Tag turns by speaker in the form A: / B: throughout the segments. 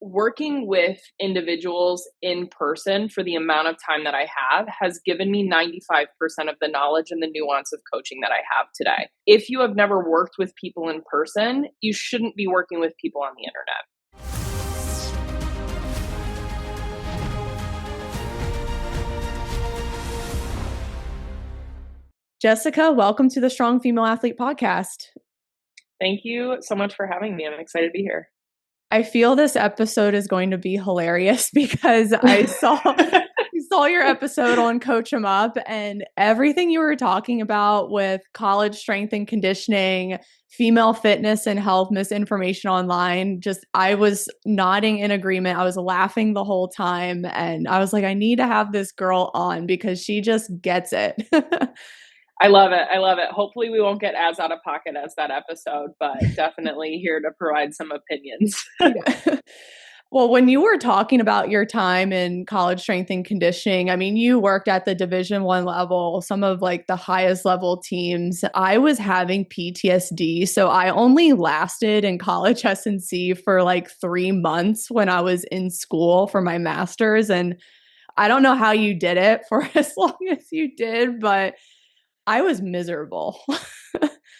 A: working with individuals in person for the amount of time that I have has given me 95% of the knowledge and the nuance of coaching that I have today. If you have never worked with people in person, you shouldn't be working with people on the internet.
B: Jessica, welcome to the Strong Female Athlete podcast.
A: Thank you so much for having me. I'm excited to be here.
B: I feel this episode is going to be hilarious because I saw your episode on Coach 'em Up, and everything you were talking about with college strength and conditioning, female fitness and health, misinformation online, I was nodding in agreement. I was laughing the whole time, and I was like, I need to have this girl on because she just gets it.
A: I love it. I love it. Hopefully we won't get as out of pocket as that episode, but definitely here to provide some opinions.
B: Yeah. Well, when you were talking about your time in college strength and conditioning, I mean, you worked at the Division I level, some of like the highest level teams. I was having PTSD, so I only lasted in college S&C for like 3 months when I was in school for my master's. And I don't know how you did it for as long as you did, but I was miserable.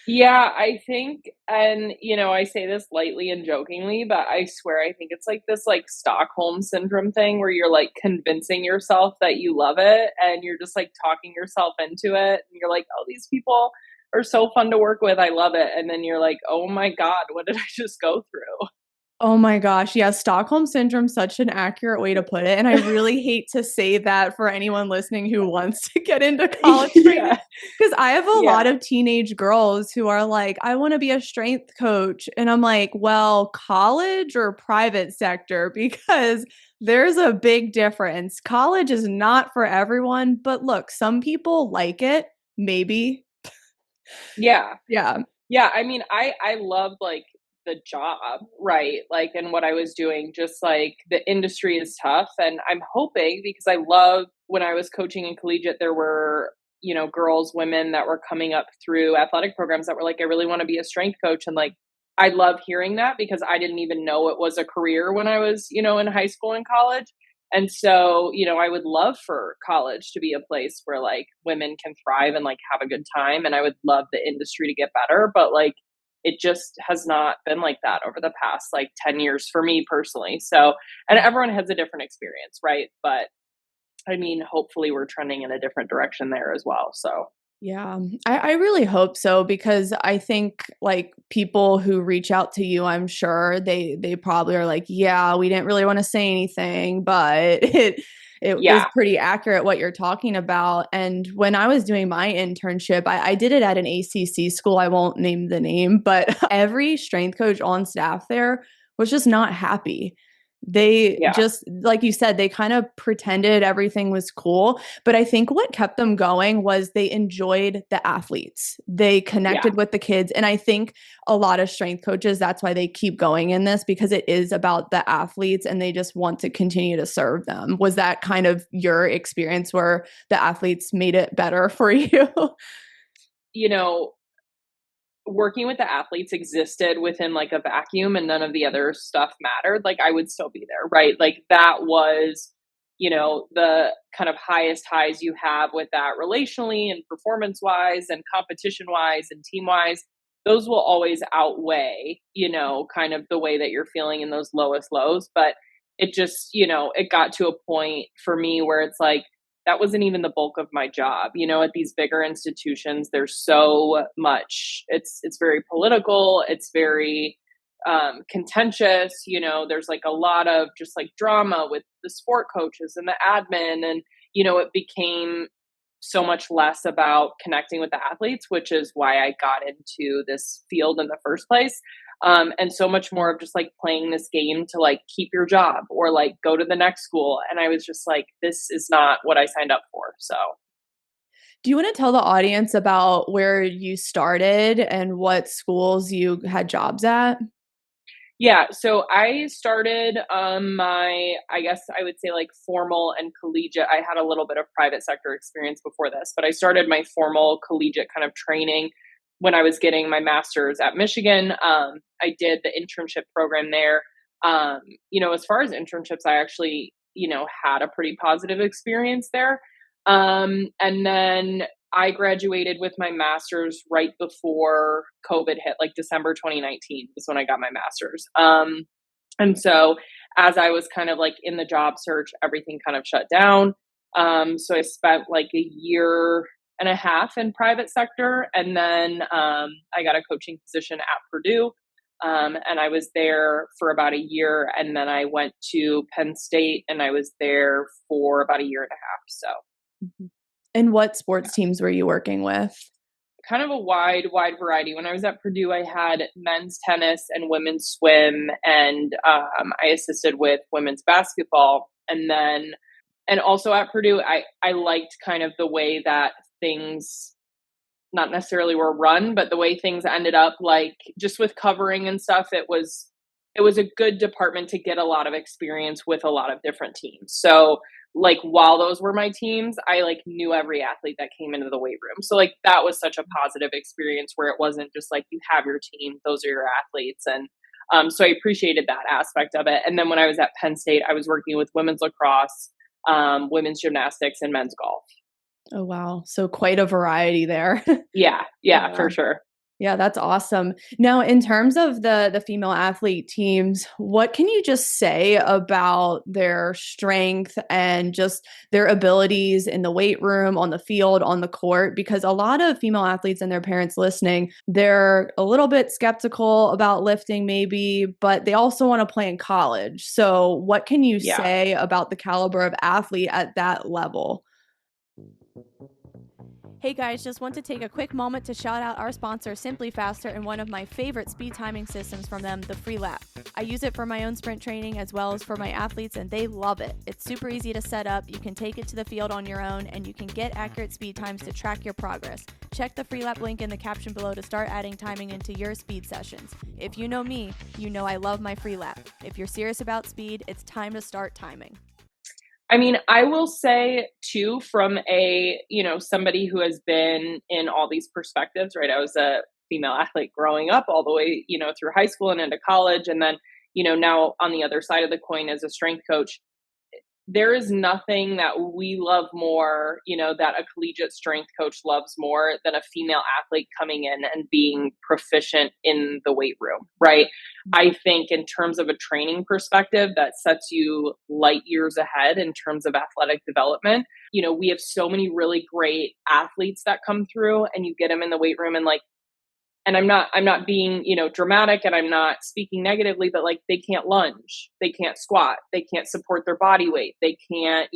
A: Yeah, I think, and I say this lightly and jokingly, but I swear I think it's like this like Stockholm syndrome thing where you're like convincing yourself that you love it and you're just like talking yourself into it. And you're like, oh, these people are so fun to work with. I love it. And then you're like, oh my God, what did I just go through?
B: Oh my gosh. Yeah. Stockholm syndrome, such an accurate way to put it. And I really hate to say that for anyone listening who wants to get into college training. Because I have a lot of teenage girls who are like, I want to be a strength coach. And I'm like, well, college or private sector? Because there's a big difference. College is not for everyone. But look, some people like it. Maybe.
A: Yeah.
B: Yeah.
A: Yeah. I mean, I love like the job, right? Like, and what I was doing, just like the industry is tough. And I'm hoping, because I love when I was coaching in collegiate, there were, girls, women that were coming up through athletic programs that were like, I really want to be a strength coach. And like, I love hearing that because I didn't even know it was a career when I was, in high school and college. And so, I would love for college to be a place where like women can thrive and like have a good time. And I would love the industry to get better. But like, it just has not been like that over the past like 10 years for me personally. So, and everyone has a different experience, right? But I mean, hopefully we're trending in a different direction there as well. So,
B: yeah, I really hope so, because I think like people who reach out to you, I'm sure they probably are like, yeah, we didn't really want to say anything, but it is pretty accurate what you're talking about. And when I was doing my internship, I did it at an ACC school. I won't name the name, but every strength coach on staff there was just not happy. They just, like you said, they kind of pretended everything was cool. But I think what kept them going was they enjoyed the athletes. They connected with the kids. And I think a lot of strength coaches, that's why they keep going in this, because it is about the athletes and they just want to continue to serve them. Was that kind of your experience where the athletes made it better for you?
A: Working with the athletes existed within like a vacuum and none of the other stuff mattered, like I would still be there, right? Like that was, the kind of highest highs you have with that relationally and performance wise and competition wise and team wise. Those will always outweigh, kind of the way that you're feeling in those lowest lows. But it just, it got to a point for me where it's like, that wasn't even the bulk of my job. At these bigger institutions, there's so much, it's very political. It's very contentious. There's like a lot of just like drama with the sport coaches and the admin. And, it became so much less about connecting with the athletes, which is why I got into this field in the first place. And so much more of just like playing this game to like keep your job or like go to the next school. And I was just like, this is not what I signed up for. So,
B: do you want to tell the audience about where you started and what schools you had jobs at?
A: Yeah, so I started I guess I would say like formal and collegiate. I had a little bit of private sector experience before this, but I started my formal collegiate kind of training when I was getting my master's at Michigan. I did the internship program there. As far as internships, I actually, had a pretty positive experience there. And then I graduated with my master's right before COVID hit, like December 2019 was when I got my master's. And so as I was kind of like in the job search, everything kind of shut down. So I spent like a year and a half in private sector, and then I got a coaching position at Purdue. And I was there for about a year, and then I went to Penn State, and I was there for about a year and a half. So,
B: Mhm. And what sports teams were you working with?
A: kind of a wide variety. When I was at Purdue, I had men's tennis and women's swim, and I assisted with women's basketball. And also at Purdue, I liked kind of the way that things not necessarily were run, but the way things ended up, like just with covering and stuff, it was a good department to get a lot of experience with a lot of different teams. So like while those were my teams, I like knew every athlete that came into the weight room. So like that was such a positive experience where it wasn't just like you have your team, those are your athletes. And so I appreciated that aspect of it. And then when I was at Penn State, I was working with women's lacrosse, women's gymnastics, and men's golf.
B: Oh, wow. So quite a variety there.
A: Yeah,
B: Yeah.
A: for sure.
B: Yeah, that's awesome. Now, in terms of the female athlete teams, what can you just say about their strength and just their abilities in the weight room, on the field, on the court? Because a lot of female athletes and their parents listening, they're a little bit skeptical about lifting maybe, but they also want to play in college. So, what can you
A: Yeah.
B: say about the caliber of athlete at that level?
C: Hey guys, just want to take a quick moment to shout out our sponsor, Simply Faster, and one of my favorite speed timing systems from them, the Freelap. I use it for my own sprint training as well as for my athletes, and they love it. It's super easy to set up, you can take it to the field on your own, and you can get accurate speed times to track your progress. Check the Freelap link in the caption below to start adding timing into your speed sessions. If you know me, you know I love my Freelap. If you're serious about speed, it's time to start timing.
A: I mean, I will say too, from somebody who has been in all these perspectives, right? I was a female athlete growing up all the way, through high school and into college. And then, now on the other side of the coin as a strength coach, there is nothing that we love more, that a collegiate strength coach loves more than a female athlete coming in and being proficient in the weight room, right? I think in terms of a training perspective, that sets you light years ahead in terms of athletic development. We have so many really great athletes that come through, and you get them in the weight room, and like, and I'm not being, dramatic, and I'm not speaking negatively, but like they can't lunge, they can't squat, they can't support their body weight, they can't,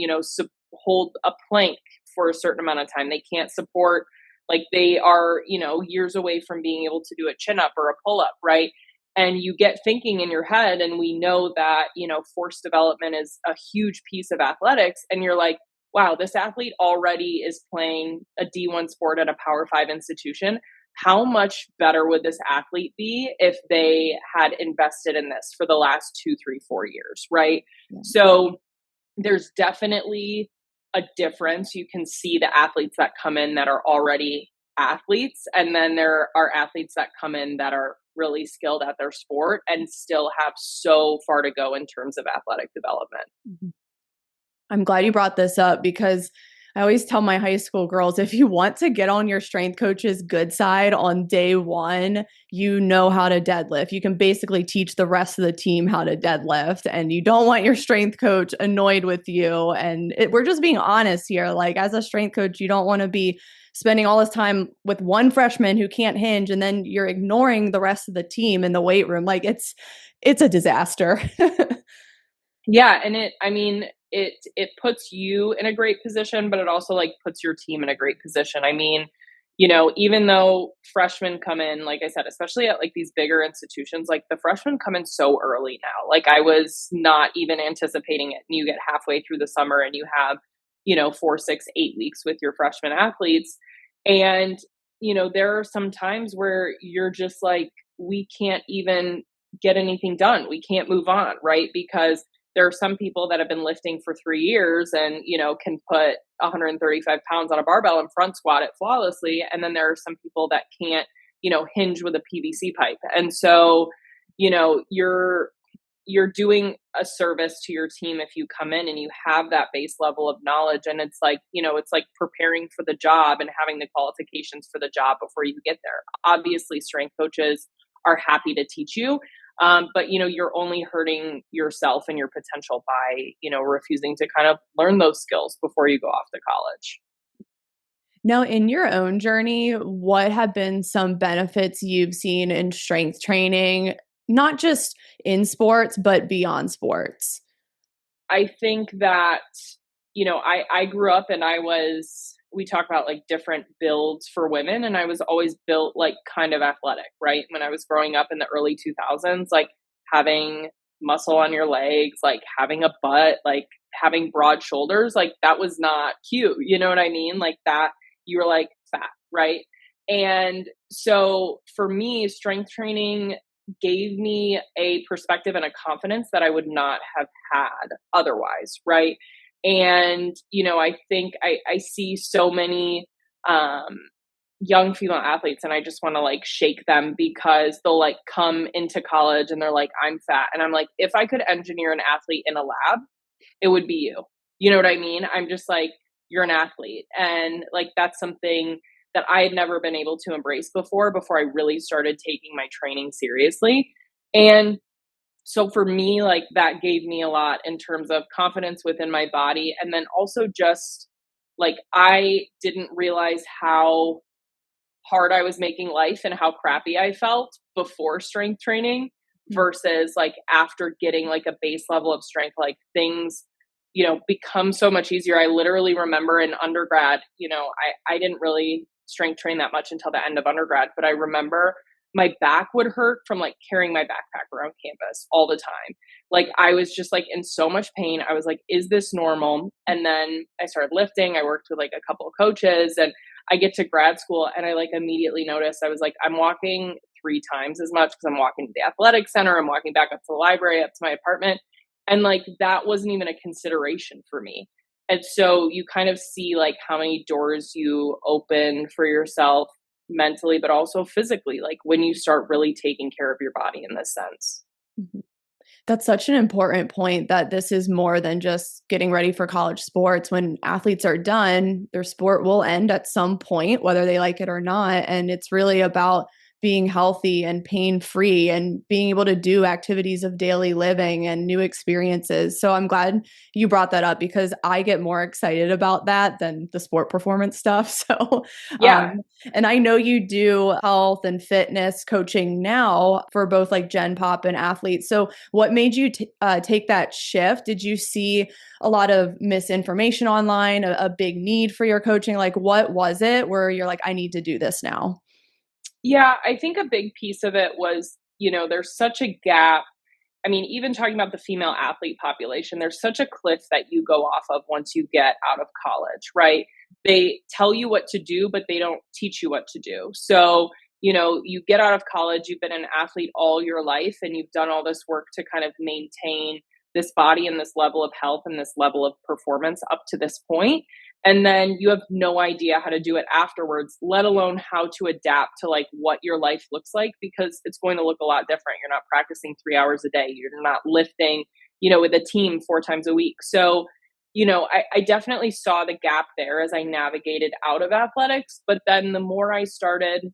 A: hold a plank for a certain amount of time. They can't support, like they are, years away from being able to do a chin up or a pull up, right? And you get thinking in your head, and we know that, force development is a huge piece of athletics, and you're like, wow, this athlete already is playing a D1 sport at a Power 5 institution. How much better would this athlete be if they had invested in this for the last 2, 3, 4 years, right?
B: Yeah.
A: So there's definitely a difference. You can see the athletes that come in that are already athletes, and then there are athletes that come in that are really skilled at their sport and still have so far to go in terms of athletic development.
B: Mhm. I'm glad you brought this up because I always tell my high school girls, if you want to get on your strength coach's good side on day one, you know how to deadlift. You can basically teach the rest of the team how to deadlift, and you don't want your strength coach annoyed with you. And we're just being honest here. Like as a strength coach, you don't want to be spending all this time with one freshman who can't hinge, and then you're ignoring the rest of the team in the weight room. Like it's a disaster.
A: Yeah, and it puts you in a great position, but it also like puts your team in a great position. I mean, even though freshmen come in, like I said, especially at like these bigger institutions, like the freshmen come in so early now. Like I was not even anticipating it. And you get halfway through the summer and you have, 4, 6, 8 weeks with your freshman athletes. And, there are some times where you're just like, we can't even get anything done. We can't move on, right? Because there are some people that have been lifting for 3 years and, can put 135 pounds on a barbell and front squat it flawlessly. And then there are some people that can't, hinge with a PVC pipe. And so, you're you're doing a service to your team if you come in and you have that base level of knowledge. And it's like, it's like preparing for the job and having the qualifications for the job before you get there. Obviously, strength coaches are happy to teach you. But you're only hurting yourself and your potential by, refusing to kind of learn those skills before you go off to college.
B: Now, in your own journey, what have been some benefits you've seen in strength training, not just in sports, but beyond sports?
A: I think that, I grew up and we talk about like different builds for women, and I was always built like kind of athletic, right? When I was growing up in the early 2000s, like having muscle on your legs, like having a butt, like having broad shoulders, like that was not cute. You know what I mean? Like that, you were like fat, right? And so for me, strength training gave me a perspective and a confidence that I would not have had otherwise, right? And, I think I see so many young female athletes, and I just want to like shake them because they'll like come into college and they're like, I'm fat. And I'm like, if I could engineer an athlete in a lab, it would be you. You know what I mean? I'm just like, you're an athlete. And like, that's something that I had never been able to embrace before I really started taking my training seriously. And so for me, like that gave me a lot in terms of confidence within my body. And then also just like, I didn't realize how hard I was making life and how crappy I felt before strength training versus like after getting like a base level of strength, like things, become so much easier. I literally remember in undergrad, I didn't really strength train that much until the end of undergrad, but I remember my back would hurt from like carrying my backpack around campus all the time. Like I was just like in so much pain. I was like, is this normal? And then I started lifting. I worked with like a couple of coaches, and I get to grad school and I like immediately noticed I was like, I'm walking 3 times as much because I'm walking to the athletic center. I'm walking back up to the library, up to my apartment. And like, that wasn't even a consideration for me. And so you kind of see like how many doors you open for yourself mentally, but also physically, like when you start really taking care of your body in this sense.
B: Mhm. That's such an important point that this is more than just getting ready for college sports. When athletes are done, their sport will end at some point, whether they like it or not. And it's really about being healthy and pain-free and being able to do activities of daily living and new experiences. So I'm glad you brought that up because I get more excited about that than the sport performance stuff. So,
A: Yeah.
B: and I know you do health and fitness coaching now for both like Gen Pop and athletes. So what made you take that shift? Did you see a lot of misinformation online, a big need for your coaching? Like what was it where you're like, I need to do this now?
A: Yeah, I think a big piece of it was, there's such a gap. I mean, even talking about the female athlete population, there's such a cliff that you go off of once you get out of college, right? They tell you what to do, but they don't teach you what to do. So, you get out of college, you've been an athlete all your life, and you've done all this work to kind of maintain this body and this level of health and this level of performance up to this point. And then you have no idea how to do it afterwards, let alone how to adapt to like what your life looks like, because it's going to look a lot different. You're not practicing 3 hours a day. You're not lifting, with a team 4 times a week. So, I definitely saw the gap there as I navigated out of athletics. But then the more I started,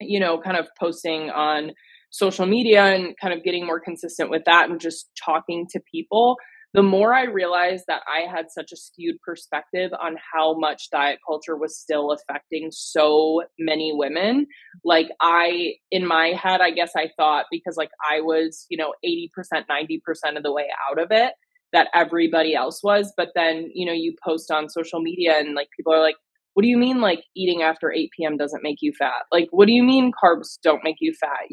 A: kind of posting on social media and kind of getting more consistent with that and just talking to people, the more I realized that I had such a skewed perspective on how much diet culture was still affecting so many women. Like in my head, I guess I thought because like I was, 80%, 90% of the way out of it, that everybody else was. But then, you post on social media and like people are like, what do you mean like eating after 8 p.m. doesn't make you fat? Like, what do you mean carbs don't make you fat?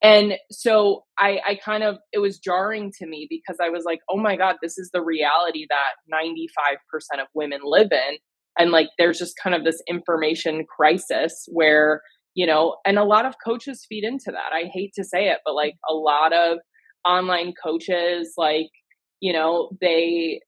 A: And so I kind of, it was jarring to me because I was like, oh my God, this is the reality that 95% of women live in. And like, there's just kind of this information crisis where, and a lot of coaches feed into that. I hate to say it, but like a lot of online coaches, like, they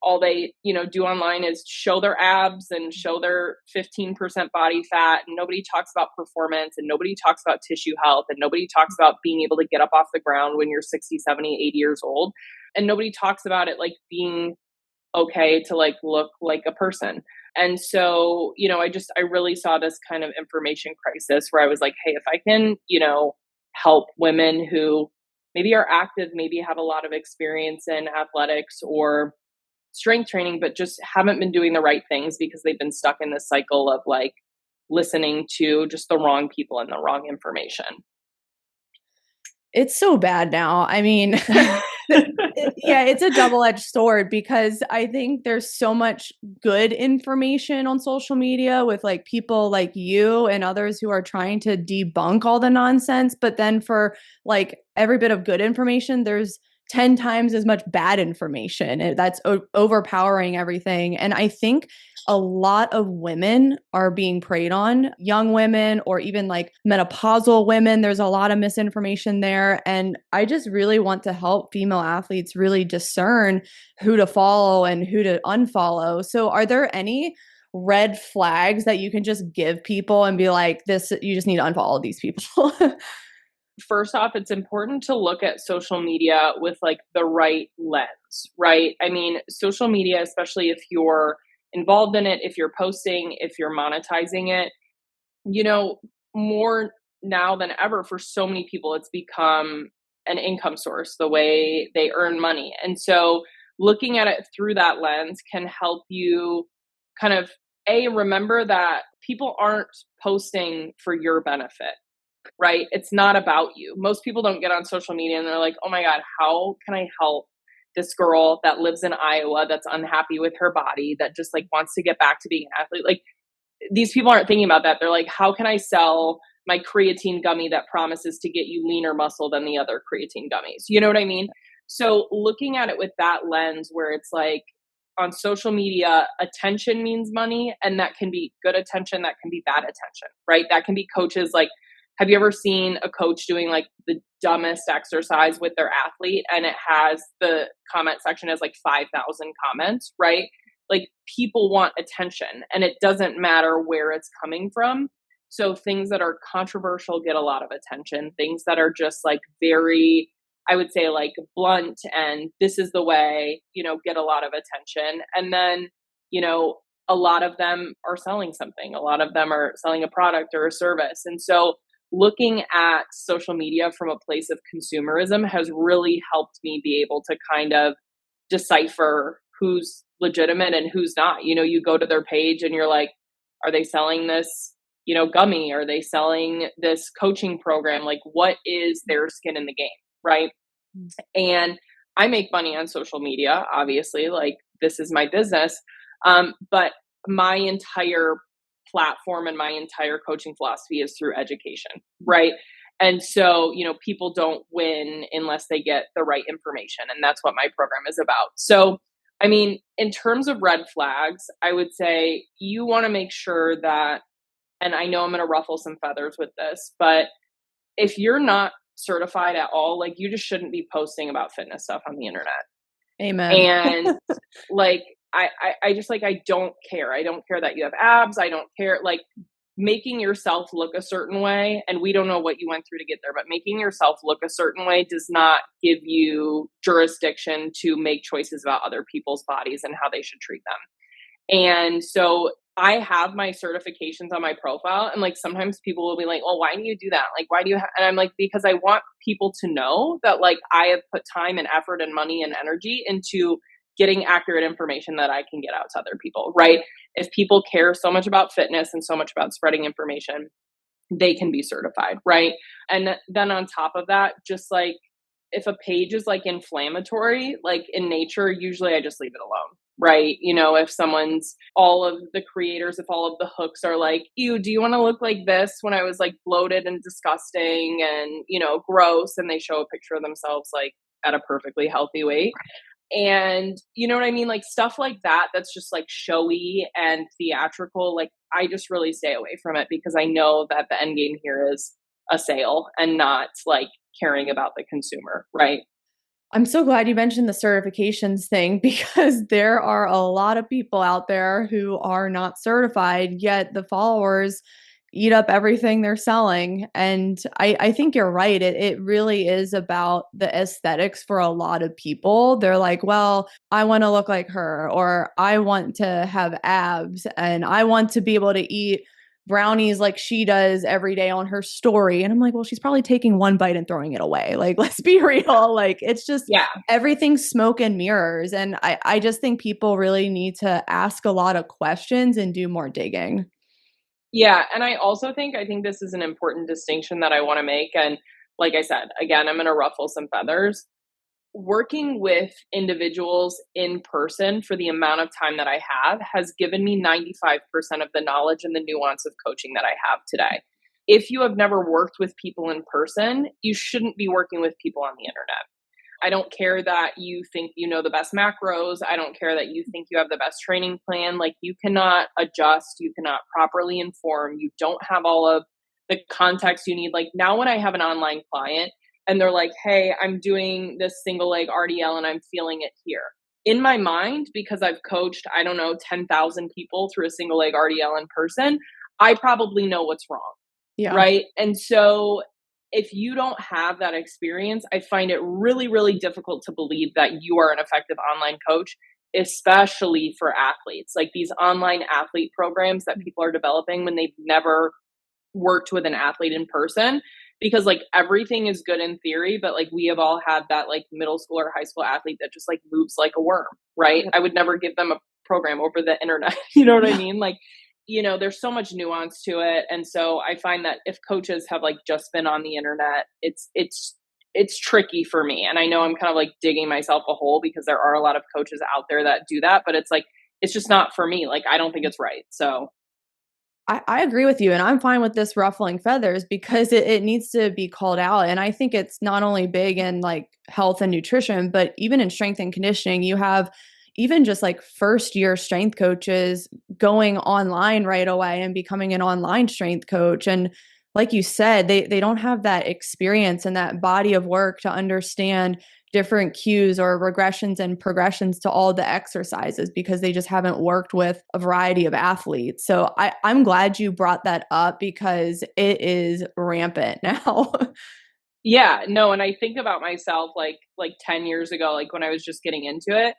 A: all they, do online is show their abs and show their 15% body fat. And nobody talks about performance, and nobody talks about tissue health, and nobody talks about being able to get up off the ground when you're 60, 70, 80 years old. And nobody talks about it like being okay to like look like a person. And so, I really saw this kind of information crisis where I was like, hey, if I can, help women who maybe are active, maybe have a lot of experience in athletics or strength training, but just haven't been doing the right things because they've been stuck in this cycle of like listening to just the wrong people and the wrong information.
B: It's so bad now. I mean, yeah, it's a double-edged sword because I think there's so much good information on social media with like people like you and others who are trying to debunk all the nonsense. But then for like every bit of good information, there's 10 times as much bad information that's overpowering everything. And I think a lot of women are being preyed on, young women or even like menopausal women. There's a lot of misinformation there. And I just really want to help female athletes really discern who to follow and who to unfollow. So are there any red flags that you can just give people and be like, this, you just need to unfollow these people?
A: First off, it's important to look at social media with like the right lens, right? I mean, social media, especially if you're involved in it, if you're posting, if you're monetizing it, more now than ever for so many people, it's become an income source, the way they earn money. And so looking at it through that lens can help you kind of, remember that people aren't posting for your benefit. Right? It's not about you. Most people don't get on social media and they're like, oh my God, how can I help this girl that lives in Iowa that's unhappy with her body, that just like wants to get back to being an athlete? Like, these people aren't thinking about that. They're like, how can I sell my creatine gummy that promises to get you leaner muscle than the other creatine gummies? You know what I mean? So looking at it with that lens where it's like, on social media, attention means money, and that can be good attention, that can be bad attention, right? That can be coaches like, have you ever seen a coach doing like the dumbest exercise with their athlete and it has the comment section has like 5,000 comments, right? Like, people want attention and it doesn't matter where it's coming from. So things that are controversial get a lot of attention. Things that are just like very, I would say like blunt and this is the way, get a lot of attention. And then, a lot of them are selling something. A lot of them are selling a product or a service. And so looking at social media from a place of consumerism has really helped me be able to kind of decipher who's legitimate and who's not. You go to their page and you're like, are they selling this, gummy? Are they selling this coaching program? Like, what is their skin in the game, right? And I make money on social media, obviously, like this is my business. But my entire platform and my entire coaching philosophy is through education, right? And so, people don't win unless they get the right information. And that's what my program is about. So, I mean, in terms of red flags, I would say you want to make sure that, and I know I'm going to ruffle some feathers with this, but if you're not certified at all, like you just shouldn't be posting about fitness stuff on the internet.
B: Amen.
A: And like, I just like, I don't care. I don't care that you have abs. I don't care. Like, making yourself look a certain way, and we don't know what you went through to get there, but making yourself look a certain way does not give you jurisdiction to make choices about other people's bodies and how they should treat them. And so I have my certifications on my profile, and like sometimes people will be like, well, why do you do that? Like, why do you and I'm like, because I want people to know that like I have put time and effort and money and energy into getting accurate information that I can get out to other people, right? If people care so much about fitness and so much about spreading information, they can be certified, right? And then on top of that, just like if a page is like inflammatory, like in nature, usually I just leave it alone, right? If someone's, all of the creators, if all of the hooks are like, ew, do you want to look like this when I was like bloated and disgusting and, gross, and they show a picture of themselves like at a perfectly healthy weight. And you know what I mean? Like stuff like that, that's just like showy and theatrical. Like I just really stay away from it because I know that the end game here is a sale and not like caring about the consumer, right?
B: I'm so glad you mentioned the certifications thing because there are a lot of people out there who are not certified, yet the followers eat up everything they're selling. And I think you're right. It really is about the aesthetics for a lot of people. They're like, well, I want to look like her, or I want to have abs, and I want to be able to eat brownies like she does every day on her story. And I'm like, well, she's probably taking one bite and throwing it away. Like, let's be real. Like, it's just
A: Yeah.
B: everything's smoke and mirrors. And I just think people really need to ask a lot of questions and do more digging.
A: Yeah, and I think this is an important distinction that I wanna make, and like I said, again, I'm gonna ruffle some feathers. Working with individuals in person for the amount of time that I have has given me 95% of the knowledge and the nuance of coaching that I have today. If you have never worked with people in person, you shouldn't be working with people on the internet. I don't care that you think you know the best macros. I don't care that you think you have the best training plan. Like, you cannot adjust, you cannot properly inform, you don't have all of the context you need. Like, now when I have an online client and they're like, "Hey, I'm doing this single leg RDL and I'm feeling it here." In my mind, because I've coached, I don't know, 10,000 people through a single leg RDL in person, I probably know what's wrong.
B: Yeah.
A: Right? And so if you don't have that experience, I find it really, really difficult to believe that you are an effective online coach, especially for athletes. Like, these online athlete programs that people are developing when they've never worked with an athlete in person. Because like, everything is good in theory, but like, we have all had that like middle school or high school athlete that just like moves like a worm, right?
B: Yep.
A: I would never give them a program over the internet. You know what I
B: Yeah.
A: mean? Like, there's so much nuance to it. And so I find that if coaches have like just been on the internet, it's tricky for me. And I know I'm kind of like digging myself a hole because there are a lot of coaches out there that do that, but it's like, it's just not for me. Like, I don't think it's right. So
B: I agree with you, and I'm fine with this ruffling feathers because it needs to be called out. And I think it's not only big in like health and nutrition, but even in strength and conditioning. You have even just like first year strength coaches going online right away and becoming an online strength coach. And like you said, they don't have that experience and that body of work to understand different cues or regressions and progressions to all the exercises because they just haven't worked with a variety of athletes. So I'm glad you brought that up because it is rampant now.
A: yeah, no, and I think about myself like 10 years ago, like when I was just getting into it.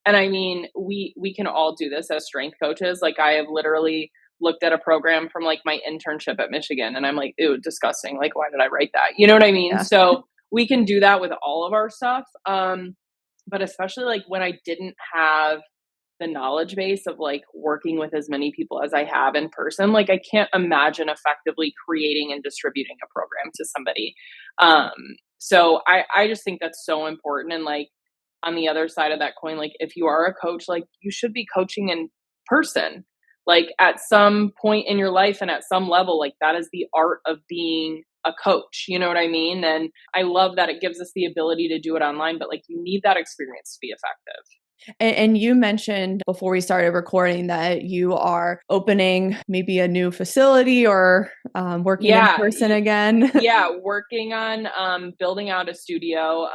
A: And I mean, we can all do this as strength coaches. Like, I have literally looked at a program from like my internship at Michigan and I'm like, ew, disgusting. Like, why did I write that? You know what I mean?
B: Yeah.
A: So we can do that with all of our stuff. But especially like when I didn't have the knowledge base of like working with as many people as I have in person, like, I can't imagine effectively creating and distributing a program to somebody. Um, so I just think that's so important. And like, on the other side of that coin, like, if you are a coach, like, you should be coaching in person. Like, at some point in your life and at some level, like, that is the art of being a coach. You know what I mean? And I love that it gives us the ability to do it online, but like, you need that experience to be effective.
B: And you mentioned before we started recording that you are opening maybe a new facility or working in
A: Yeah,
B: person again.
A: yeah, working on building out a studio.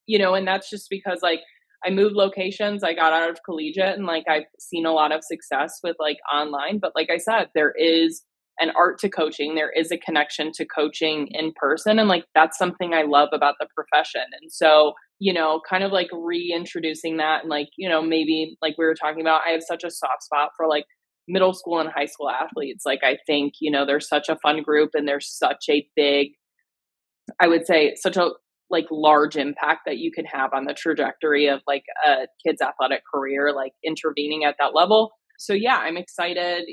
A: And that's just because like, I moved locations, I got out of Collegiate, and like, I've seen a lot of success with like online, but like I said, there is an art to coaching. There is a connection to coaching in person, and like, that's something I love about the profession. And so, kind of like reintroducing that, and like, maybe like we were talking about, I have such a soft spot for like middle school and high school athletes. Like, I think, they're such a fun group and there's such a big, I would say, such a like large impact that you can have on the trajectory of like a kid's athletic career, like intervening at that level. So yeah, I'm excited,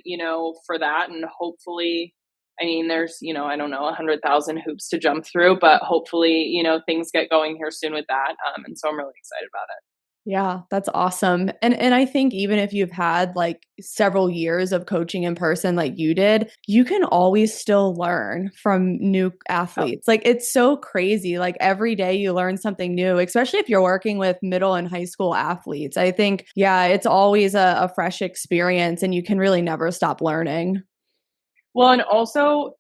A: for that. And hopefully, I mean, there's, I don't know, 100,000 hoops to jump through, but hopefully, things get going here soon with that. And so I'm really excited about it.
B: Yeah, that's awesome. And I think even if you've had like several years of coaching in person like you did, you can always still learn from new
A: Oh,
B: athletes. Like, it's so crazy. Like, every day you learn something new, especially if you're working with middle and high school athletes. I think, yeah, it's always a fresh experience and you can really never stop learning.
A: well, and also,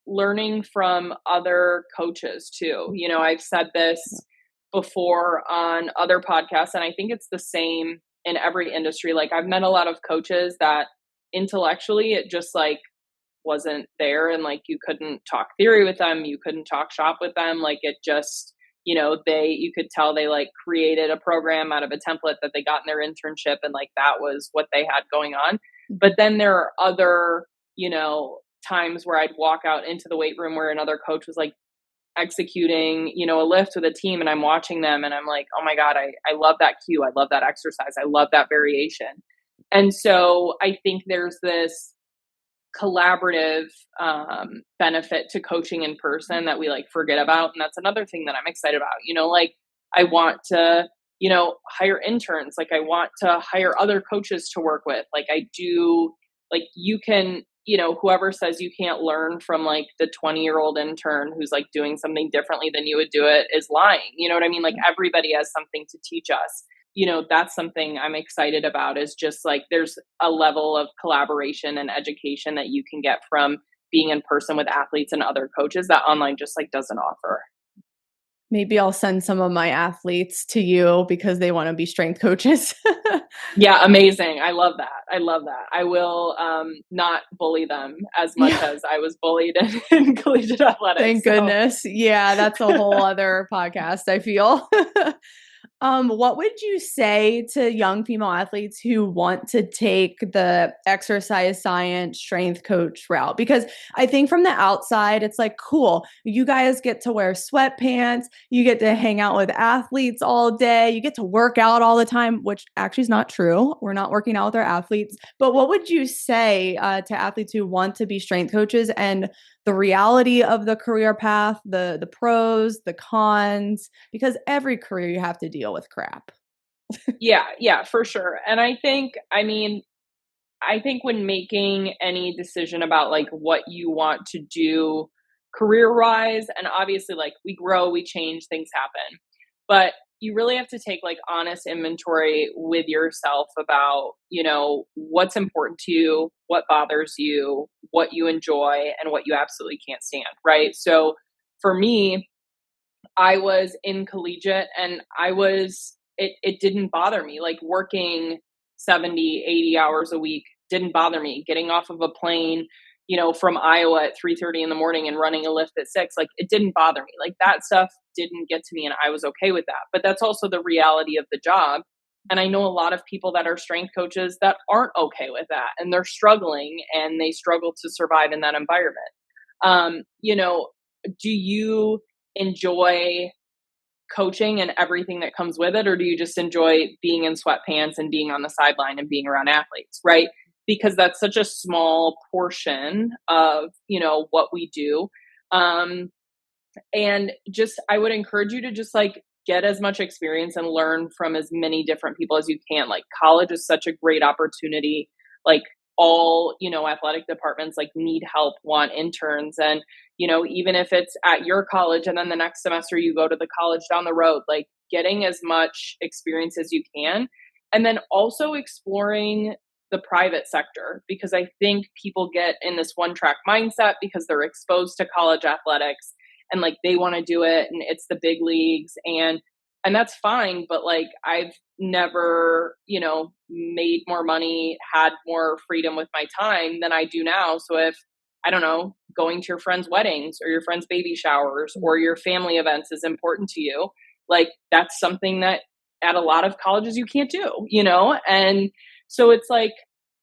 A: learning from other coaches too. I've said this before on other podcasts, and I think it's the same in every industry. Like I've met a lot of coaches that intellectually it just like wasn't there, and like you couldn't talk theory with them, you couldn't talk shop with them. Like it just, you could tell they like created a program out of a template that they got in their internship, and like that was what they had going on. But then there are other, times where I'd walk out into the weight room where another coach was like executing, a lift with a team, and I'm watching them and I'm like, oh my God, I love that cue. I love that exercise. I love that variation. And so I think there's this collaborative benefit to coaching in person that we like forget about. And that's another thing that I'm excited about. Like I want to, hire interns. Like I want to hire other coaches to work with. Like I do, like you can, whoever says you can't learn from like the 20-year-old intern who's like doing something differently than you would do it is lying. You know what I mean? Like everybody has something to teach us. That's something I'm excited about, is just like there's a level of collaboration and education that you can get from being in person with athletes and other coaches that online just like doesn't offer.
B: Maybe I'll send some of my athletes to you because they want to be strength coaches.
A: Yeah, amazing. I love that. I will not bully them as much as I was bullied in collegiate athletics.
B: Thank goodness. Yeah, that's a whole other podcast, I feel. What would you say to young female athletes who want to take the exercise science strength coach route? Because I think from the outside, it's like, cool, you guys get to wear sweatpants, you get to hang out with athletes all day, you get to work out all the time, which actually is not true. We're not working out with our athletes. But what would you say to athletes who want to be strength coaches, and the reality of the career path, the pros, the cons, because every career you have to deal with crap.
A: Yeah, for sure. And I think when making any decision about like what you want to do career-wise, and obviously like we grow, we change, things happen, but you really have to take like honest inventory with yourself about, what's important to you, what bothers you, what you enjoy, and what you absolutely can't stand, right? So for me, I was in collegiate and it didn't bother me. Like working 70, 80 hours a week didn't bother me. Getting off of a plane, from Iowa at 3:30 in the morning and running a lift at 6, like it didn't bother me. Like that stuff didn't get to me and I was okay with that. But that's also the reality of the job. And I know a lot of people that are strength coaches that aren't okay with that, and they're struggling and they struggle to survive in that environment. Do you enjoy coaching and everything that comes with it, or do you just enjoy being in sweatpants and being on the sideline and being around athletes, right? Because that's such a small portion of, what we do. And just, I would encourage you to just like get as much experience and learn from as many different people as you can. Like college is such a great opportunity. Like all, athletic departments like need help, want interns. And, even if it's at your college and then the next semester you go to the college down the road, like getting as much experience as you can. And then also exploring the private sector, because I think people get in this one track mindset because they're exposed to college athletics and like they want to do it and it's the big leagues, and that's fine. But like I've never, made more money, had more freedom with my time than I do now. So if, I don't know, going to your friends' weddings or your friends' baby showers or your family events is important to you, like that's something that at a lot of colleges you can't do, And so it's like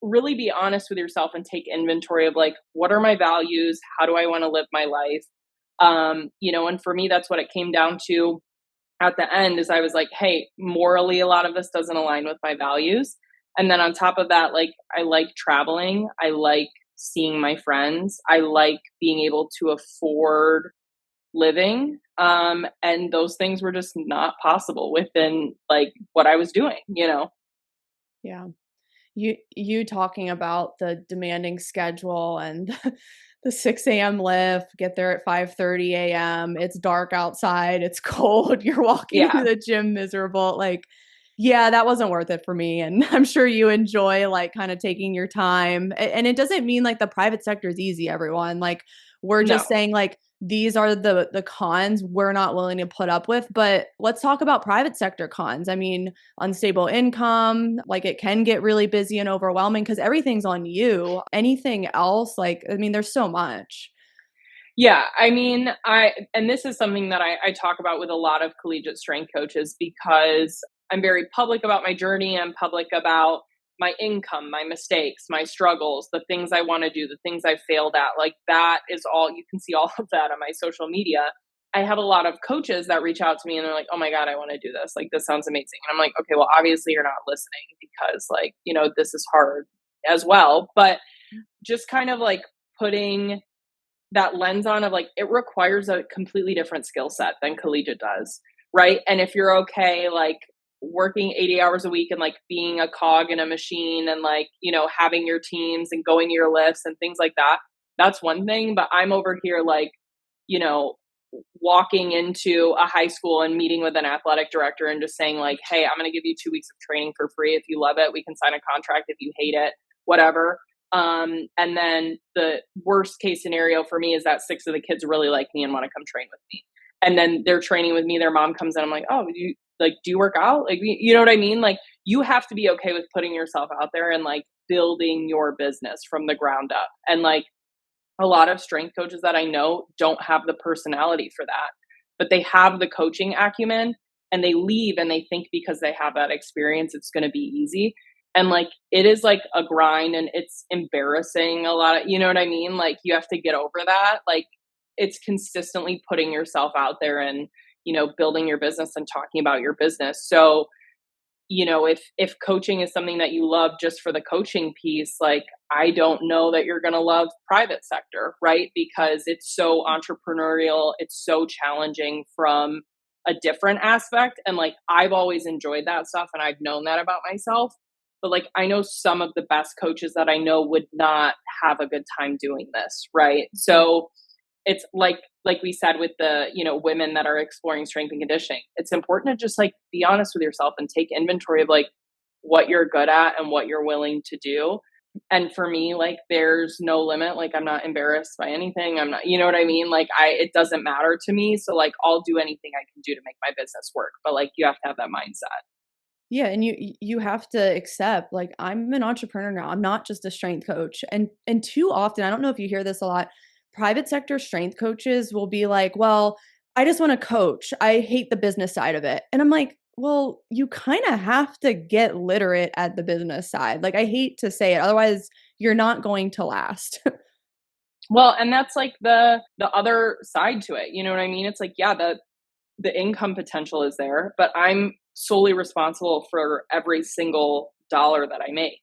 A: really be honest with yourself and take inventory of like, what are my values? How do I want to live my life? And for me, that's what it came down to at the end, is I was like, hey, morally, a lot of this doesn't align with my values. And then on top of that, like, I like traveling. I like seeing my friends. I like being able to afford living. And those things were just not possible within like what I was doing,
B: Yeah. You talking about the demanding schedule and the 6 a.m. lift, get there at 5:30 a.m. It's dark outside. It's cold. You're walking to the gym miserable. Like, yeah, that wasn't worth it for me. And I'm sure you enjoy like kind of taking your time. And it doesn't mean like the private sector is easy, everyone. Like we're just saying like these are the cons we're not willing to put up with. But let's talk about private sector cons. I mean, unstable income, like it can get really busy and overwhelming because everything's on you. Anything else, like, I mean, there's so much.
A: Yeah, I mean, and this is something that I talk about with a lot of collegiate strength coaches because I'm very public about my journey. I'm public about my income, my mistakes, my struggles, the things I want to do, the things I failed at. Like that is all, you can see all of that on my social media. I have a lot of coaches that reach out to me and they're like, oh my God, I want to do this. Like, this sounds amazing. And I'm like, okay, well, obviously you're not listening because, like, you know, this is hard as well. But just kind of like putting that lens on of like, it requires a completely different skill set than collegiate does. Right. And if you're okay, like working 80 hours a week and like being a cog in a machine and like, you know, having your teams and going to your lifts and things like that, that's one thing. But I'm over here like, you know, walking into a high school and meeting with an athletic director and just saying like, hey, I'm going to give you 2 weeks of training for free. If you love it, we can sign a contract. If you hate it, whatever. And then the worst case scenario for me is that 6 of the kids really like me and want to come train with me. And then they're training with me. Their mom comes in. I'm like, oh, do you work out? Like, you know what I mean? Like, you have to be okay with putting yourself out there and like building your business from the ground up. And like a lot of strength coaches that I know don't have the personality for that, but they have the coaching acumen and they leave and they think because they have that experience, it's going to be easy. And like, it is like a grind and it's embarrassing a lot of, you know what I mean? Like, you have to get over that. Like, it's consistently putting yourself out there and, you know, building your business and talking about your business. So, you know, if coaching is something that you love just for the coaching piece, like, I don't know that you're going to love private sector, right? Because it's so entrepreneurial, it's so challenging from a different aspect. And like, I've always enjoyed that stuff and I've known that about myself. But like, I know some of the best coaches that I know would not have a good time doing this, right? So it's like we said with the, you know, women that are exploring strength and conditioning, it's important to just like be honest with yourself and take inventory of like what you're good at and what you're willing to do. And for me, like, there's no limit. Like, I'm not embarrassed by anything. I'm not, you know what I mean? Like, it doesn't matter to me. So like, I'll do anything I can do to make my business work. But like, you have to have that mindset.
B: Yeah, and you have to accept, like, I'm an entrepreneur now. I'm not just a strength coach. And too often, I don't know if you hear this a lot, private sector strength coaches will be like, "Well, I just want to coach. I hate the business side of it." And I'm like, "Well, you kind of have to get literate at the business side." Like, I hate to say it, otherwise you're not going to last.
A: Well, and that's like the other side to it. You know what I mean? It's like, yeah, the income potential is there, but I'm solely responsible for every single dollar that I make.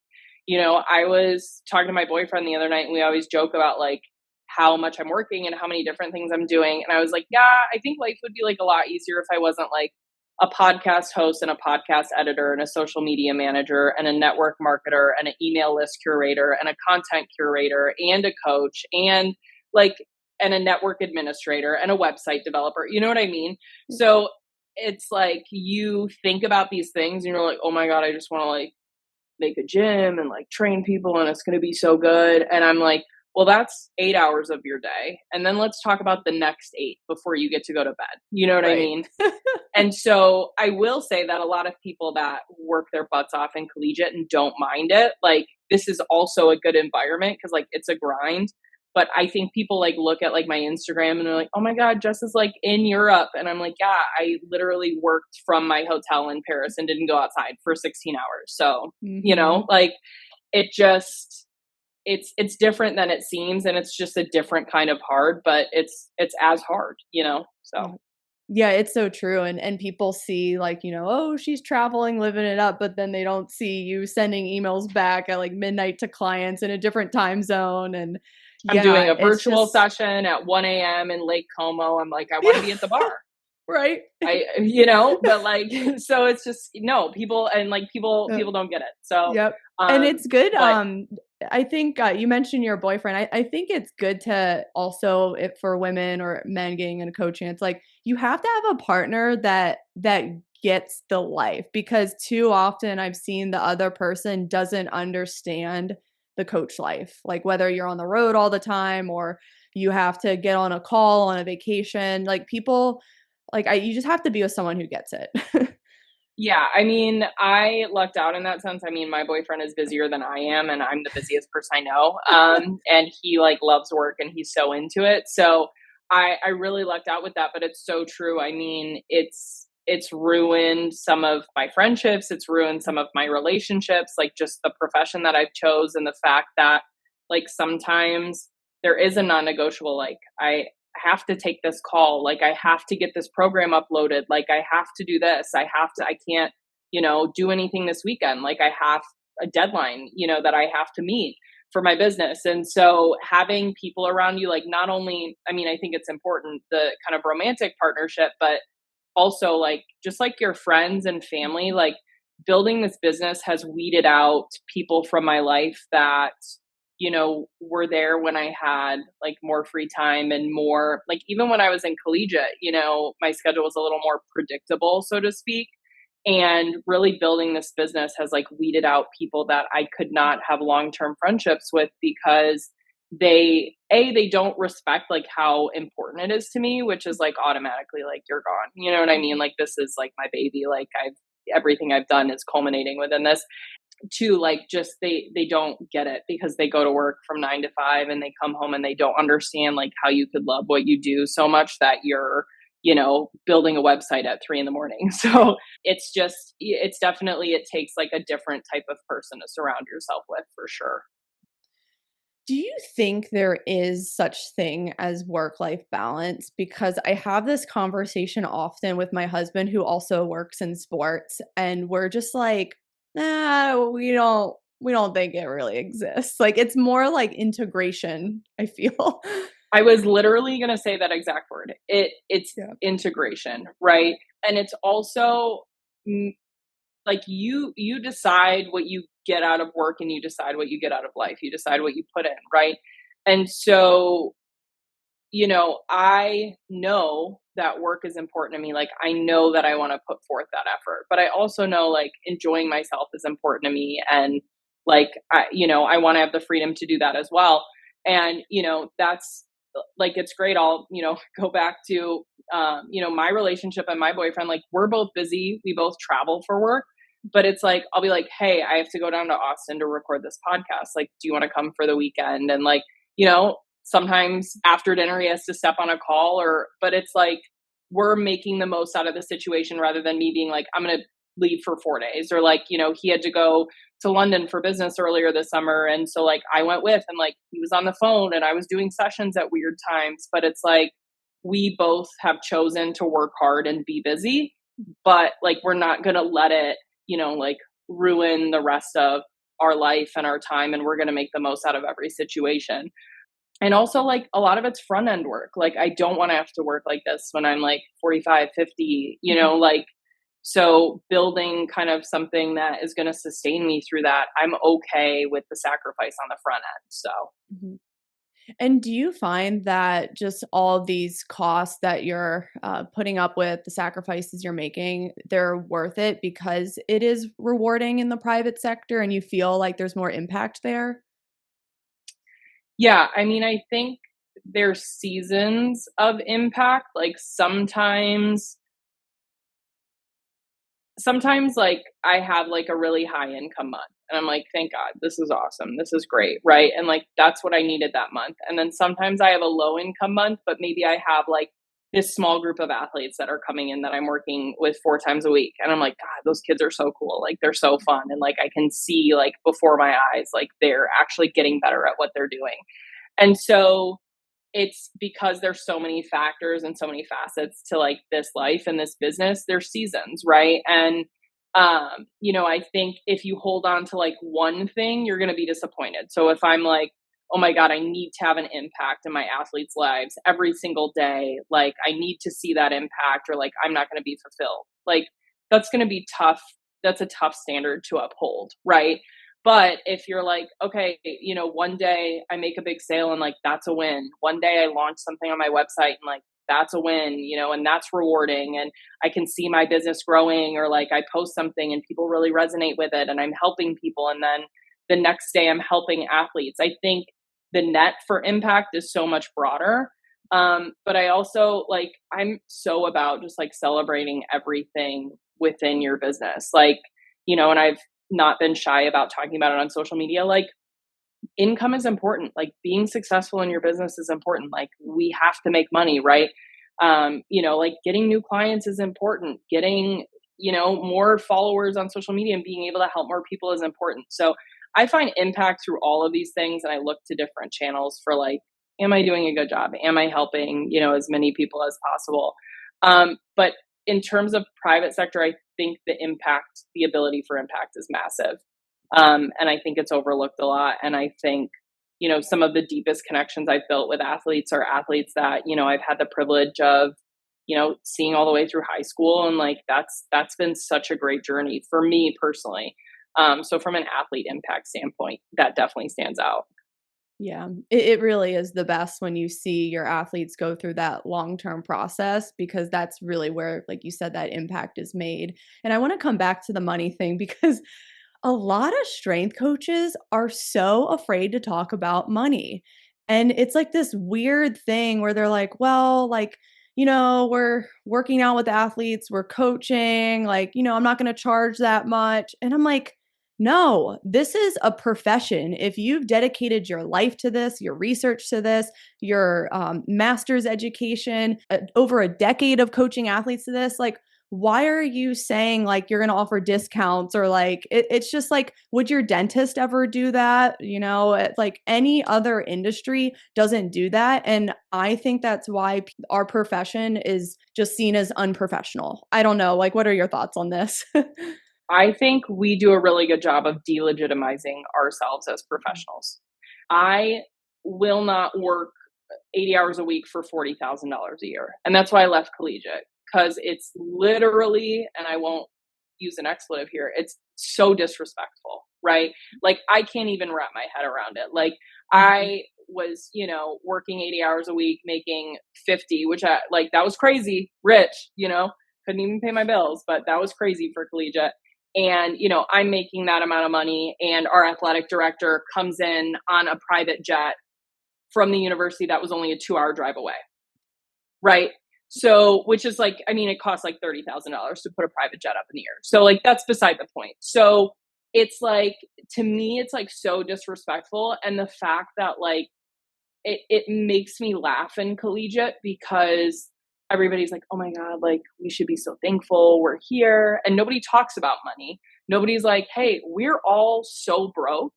A: You know, I was talking to my boyfriend the other night and we always joke about like how much I'm working and how many different things I'm doing. And I was like, yeah, I think life would be like a lot easier if I wasn't like a podcast host and a podcast editor and a social media manager and a network marketer and an email list curator and a content curator and a coach and like and a network administrator and a website developer. You know what I mean? So it's like you think about these things and you're like, oh my God, I just want to like make a gym and like train people and it's going to be so good. And I'm like, well, that's 8 hours of your day. And then let's talk about the next 8 before you get to go to bed. You know what I mean? And so I will say that a lot of people that work their butts off in collegiate and don't mind it, like, this is also a good environment because like it's a grind. But I think people like look at like my Instagram and they're like, oh my God, Jess is like in Europe. And I'm like, yeah, I literally worked from my hotel in Paris and didn't go outside for 16 hours. So, you know, like it just, it's different than it seems. And it's just a different kind of hard, but it's as hard, you know? So.
B: Yeah, it's so true. And people see like, you know, oh, she's traveling, living it up, but then they don't see you sending emails back at like midnight to clients in a different time zone. And
A: I'm doing a virtual session at 1 a.m. in Lake Como. I'm like, I want to be at the bar.
B: Right.
A: You know, but like, so it's just, no, people don't get it. So,
B: yep. And it's good. I think you mentioned your boyfriend. I think it's good to also, if for women or men getting into coaching, it's like you have to have a partner that gets the life, because too often I've seen the other person doesn't understand the coach life, like whether you're on the road all the time or you have to get on a call on a vacation. Like people, you just have to be with someone who gets it.
A: Yeah, I mean, I lucked out in that sense. I mean, my boyfriend is busier than I am, and I'm the busiest person I know. And he like loves work and he's so into it. So I really lucked out with that, but it's so true. I mean, it's ruined some of my friendships, it's ruined some of my relationships, like just the profession that I've chose and the fact that like sometimes there is a non-negotiable, like I have to take this call, like I have to get this program uploaded, like I have to do this, I can't, do anything this weekend, like I have a deadline, that I have to meet for my business. And so having people around you, like not only, I mean, I think it's important, the kind of romantic partnership, but also like just like your friends and family, like building this business has weeded out people from my life that were there when I had like more free time and more like even when I was in collegiate, my schedule was a little more predictable, so to speak. And really building this business has like weeded out people that I could not have long-term friendships with because they don't respect like how important it is to me, which is like automatically like you're gone. You know what I mean? Like this is like my baby. Like everything I've done is culminating within this. To like just they don't get it because they go to work from 9 to 5 and they come home and they don't understand like how you could love what you do so much that you're building a website at 3 a.m. So it's definitely, it takes like a different type of person to surround yourself with for sure.
B: Do you think there is such thing as work-life balance? Because I have this conversation often with my husband who also works in sports, and we're just like, nah, we don't think it really exists. Like it's more like integration, I feel.
A: I was literally going to say that exact word. It's
B: Yeah.
A: integration, right? And it's also like you decide what you get out of work and you decide what you get out of life. You decide what you put in, right? And so, I know that work is important to me. Like I know that I want to put forth that effort, but I also know like enjoying myself is important to me and like I want to have the freedom to do that as well. And that's like it's great. I'll go back to my relationship and my boyfriend. Like we're both busy. We both travel for work, but it's like I'll be like, hey, I have to go down to Austin to record this podcast. Like, do you want to come for the weekend? And like, sometimes after dinner he has to step on a call but it's like we're making the most out of the situation rather than me being like, I'm going to leave for 4 days or like, he had to go to London for business earlier this summer. And so like I went with, and like he was on the phone and I was doing sessions at weird times, but it's like we both have chosen to work hard and be busy, but like we're not going to let it, like ruin the rest of our life and our time. And we're going to make the most out of every situation. And also like a lot of it's front end work. Like I don't want to have to work like this when I'm like 45, 50, like, so building kind of something that is going to sustain me through that, I'm okay with the sacrifice on the front end. So.
B: Mhm. And do you find that just all these costs that you're putting up with, the sacrifices you're making, they're worth it because it is rewarding in the private sector and you feel like there's more impact there?
A: Yeah, I mean, I think there's seasons of impact. Like sometimes like I have like a really high income month and I'm like, thank God, this is awesome. This is great. Right. And like, that's what I needed that month. And then sometimes I have a low income month, but maybe I have like this small group of athletes that are coming in that I'm working with 4 times a week. And I'm like, God, those kids are so cool. Like they're so fun. And like, I can see like before my eyes, like they're actually getting better at what they're doing. And so it's because there's so many factors and so many facets to like this life and this business, there's seasons, right? And I think if you hold on to like one thing, you're going to be disappointed. So if I'm like, oh my God, I need to have an impact in my athletes' lives every single day, like I need to see that impact, or like I'm not going to be fulfilled, like that's going to be tough. That's a tough standard to uphold, right? But if you're like, okay, one day I make a big sale and like, that's a win. One day I launch something on my website and like, that's a win, and that's rewarding. And I can see my business growing, or like I post something and people really resonate with it and I'm helping people. And then the next day I'm helping athletes. I think the net for impact is so much broader. But I also like, I'm so about just like celebrating everything within your business. Like, and I've not been shy about talking about it on social media. Like, income is important. Like, being successful in your business is important. Like, we have to make money, right? Like, getting new clients is important. Getting, more followers on social media and being able to help more people is important. So I find impact through all of these things. And I look to different channels for like, am I doing a good job? Am I helping, as many people as possible? But in terms of private sector, I think the ability for impact is massive. And I think it's overlooked a lot. And I think, some of the deepest connections I've built with athletes are athletes that, I've had the privilege of, seeing all the way through high school. And like, that's been such a great journey for me personally. So from an athlete impact standpoint, that definitely stands out.
B: Yeah, it really is the best when you see your athletes go through that long-term process, because that's really where, like you said, that impact is made. And I want to come back to the money thing, because a lot of strength coaches are so afraid to talk about money. And it's like this weird thing where they're like, well, like, we're working out with athletes, we're coaching, like, I'm not going to charge that much. And I'm like, no, this is a profession. If you've dedicated your life to this, your research to this, your master's education, over a decade of coaching athletes to this, like, why are you saying like you're going to offer discounts, or like it's just like, would your dentist ever do that? Like any other industry doesn't do that. And I think that's why our profession is just seen as unprofessional. I don't know. Like, what are your thoughts on this?
A: I think we do a really good job of delegitimizing ourselves as professionals. I will not work 80 hours a week for $40,000 a year. And that's why I left Collegiate, because it's literally, and I won't use an expletive here, it's so disrespectful, right? Like, I can't even wrap my head around it. Like, I was, working 80 hours a week, making 50, which that was crazy, rich, couldn't even pay my bills, but that was crazy for Collegiate. And, I'm making that amount of money, and our athletic director comes in on a private jet from the university that was only a 2-hour drive away. Right. So, which is like, it costs like $30,000 to put a private jet up in the air. So like, that's beside the point. So it's like, to me, it's like so disrespectful. And the fact that like, it makes me laugh in Collegiate, because everybody's like, oh my God, like, we should be so thankful we're here. And nobody talks about money. Nobody's like, hey, we're all so broke.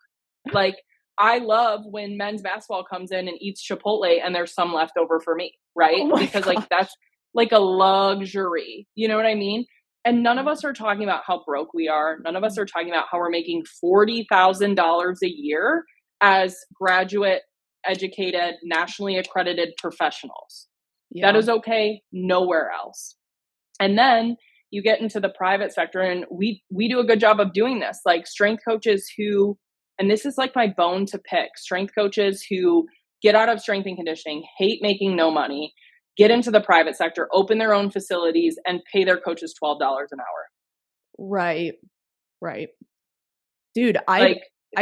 A: Like, I love when men's basketball comes in and eats Chipotle and there's some left over for me, right?
B: Oh
A: because
B: gosh.
A: like, that's like a luxury. You know what I mean? And none of us are talking about how broke we are. None of us are talking about how we're making $40,000 a year as graduate, educated, nationally accredited professionals.
B: Yeah.
A: That is okay nowhere else. And then you get into the private sector, and we do a good job of doing this. Like, strength coaches who, and this is like my bone to pick, strength coaches who get out of strength and conditioning, hate making no money, get into the private sector, open their own facilities, and pay their coaches $12 an hour.
B: Right. Dude, I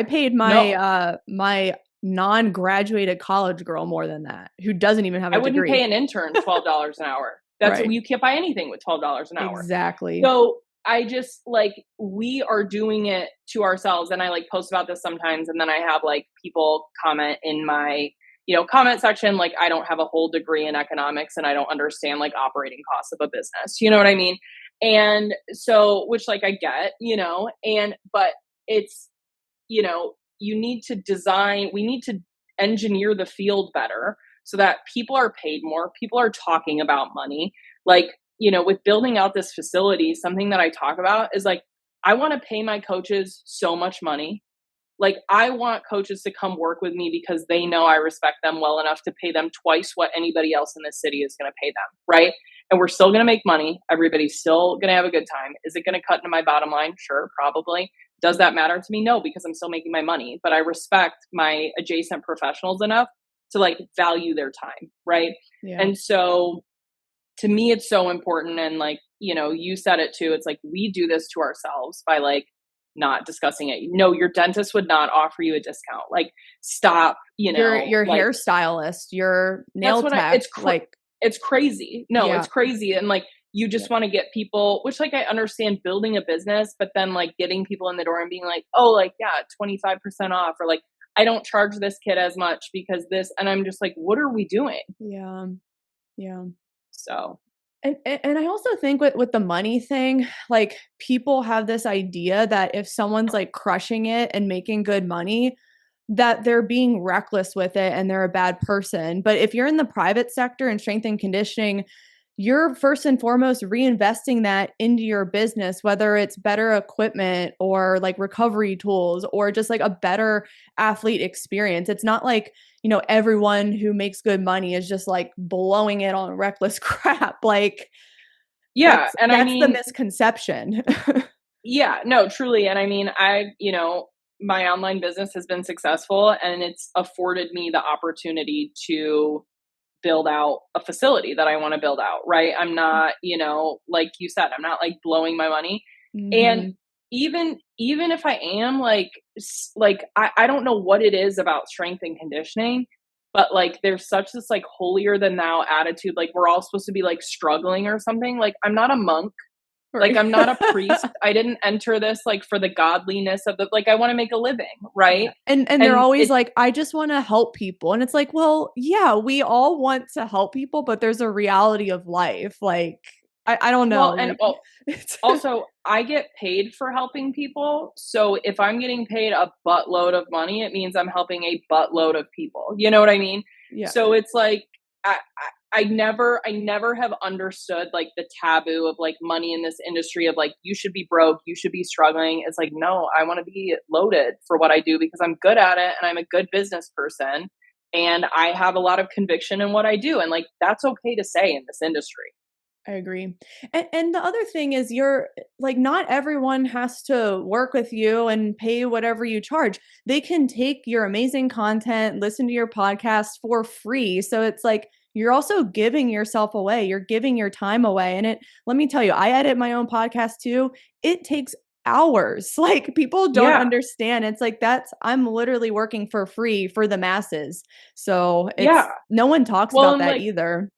B: paid my my non-graduated college girl more than that, who doesn't even have a degree.
A: I wouldn't pay an intern $12 an hour. That's
B: right.
A: You can't buy anything with $12 an hour.
B: Exactly.
A: So I just like, we are doing it to ourselves. And I like post about this sometimes. And then I have like people comment in my, comment section, like, I don't have a whole degree in economics and I don't understand like operating costs of a business. You know what I mean? And so, which like I get, but it's, you need to we need to engineer the field better so that people are paid more, people are talking about money. Like, with building out this facility, something that I talk about is like, I want to pay my coaches so much money. Like, I want coaches to come work with me because they know I respect them well enough to pay them twice what anybody else in this city is going to pay them. Right. And we're still going to make money. Everybody's still going to have a good time. Is it going to cut into my bottom line? Sure, probably. Does that matter to me? No, because I'm still making my money, but I respect my adjacent professionals enough to like value their time. Right.
B: Yeah.
A: And so to me, it's so important. And like, you said it too. It's like, we do this to ourselves by like not discussing it. No, your dentist would not offer you a discount. Like, stop,
B: Your
A: like,
B: hairstylist, your
A: that's
B: nail
A: what
B: tech,
A: it's crazy. No,
B: yeah.
A: it's crazy. And like, you just want to get people, which like, I understand building a business, but then like getting people in the door and being like, oh, like, yeah, 25% off, or like, I don't charge this kid as much because this, and I'm just like, what are we doing?
B: Yeah. Yeah.
A: So,
B: And I also think with the money thing, like people have this idea that if someone's like crushing it and making good money, that they're being reckless with it and they're a bad person. But if you're in the private sector and strength and conditioning, you're first and foremost reinvesting that into your business, whether it's better equipment or like recovery tools or just like a better athlete experience. It's not like, everyone who makes good money is just like blowing it on reckless crap. Like
A: yeah. And I
B: that's the
A: mean,
B: misconception.
A: yeah, no, truly. And I mean, my online business has been successful and it's afforded me the opportunity to build out a facility that I want to build out, right? I'm not, like you said, I'm not like blowing my money.
B: Mhm.
A: And even if I am I don't know what it is about strength and conditioning, but like there's such this like holier than thou attitude. Like we're all supposed to be like struggling or something. Like I'm not a monk. Like,
B: Right.
A: I'm not a priest. I didn't enter this, like, for the godliness of like, I wanna make a living, right?
B: Yeah. And they're
A: And
B: always like, "I just wanna help people." And it's like, well, yeah, we all want to help people, but there's a reality of life. Like, I don't know,
A: well, and
B: like it's
A: also, I get paid for helping people, so if I'm getting paid a buttload of money, it means I'm helping a buttload of people, you know what I mean?
B: yeah.
A: So it's like, I never have understood, like, the taboo of, like, money in this industry of, like, you should be broke, you should be struggling. It's like, no, I wanna be loaded for what I do because I'm good at it and I'm a good business person, and I have a lot of conviction in what I do, and, like, that's okay to say in this industry.
B: I agree. And the other thing is you're like not everyone has to work with you and pay whatever you charge. They can take your amazing content, listen to your podcast for free. So it's like you're also giving yourself away. You're giving your time away. And let me tell you, I edit my own podcast too. It takes hours. Like people don't
A: Yeah.
B: understand. It's like I'm literally working for free for the masses. So
A: Yeah.
B: no one talks
A: Well,
B: about
A: and,
B: that
A: like,
B: either.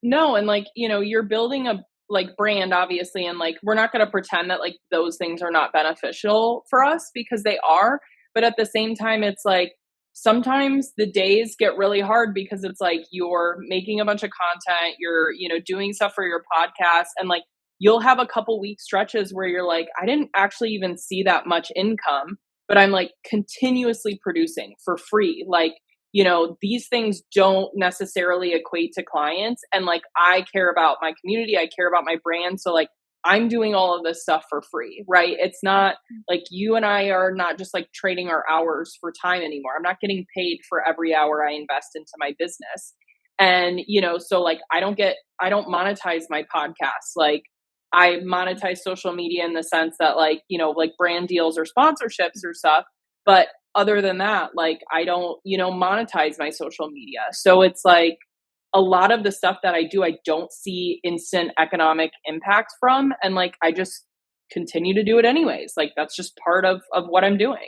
A: no, and like, you're building a like brand obviously, and like we're not going to pretend that like those things are not beneficial for us because they are, but at the same time it's like sometimes the days get really hard because it's like you're making a bunch of content, you're, doing stuff for your podcast, and like you'll have a couple week stretches where you're like, I didn't actually even see that much income, but I'm like continuously producing for free. Like, these things don't necessarily equate to clients. And like, I care about my community, I care about my brand. So like, I'm doing all of this stuff for free, right? It's not like you and I are not just like trading our hours for time anymore. I'm not getting paid for every hour I invest into my business. And, so like, I don't monetize my podcast. Like, I monetize social media in the sense that like, like brand deals or sponsorships or stuff. But other than that, like I don't, monetize my social media. So it's like a lot of the stuff that I do, I don't see instant economic impact from. And like I just continue to do it anyways. Like that's just part of what I'm doing.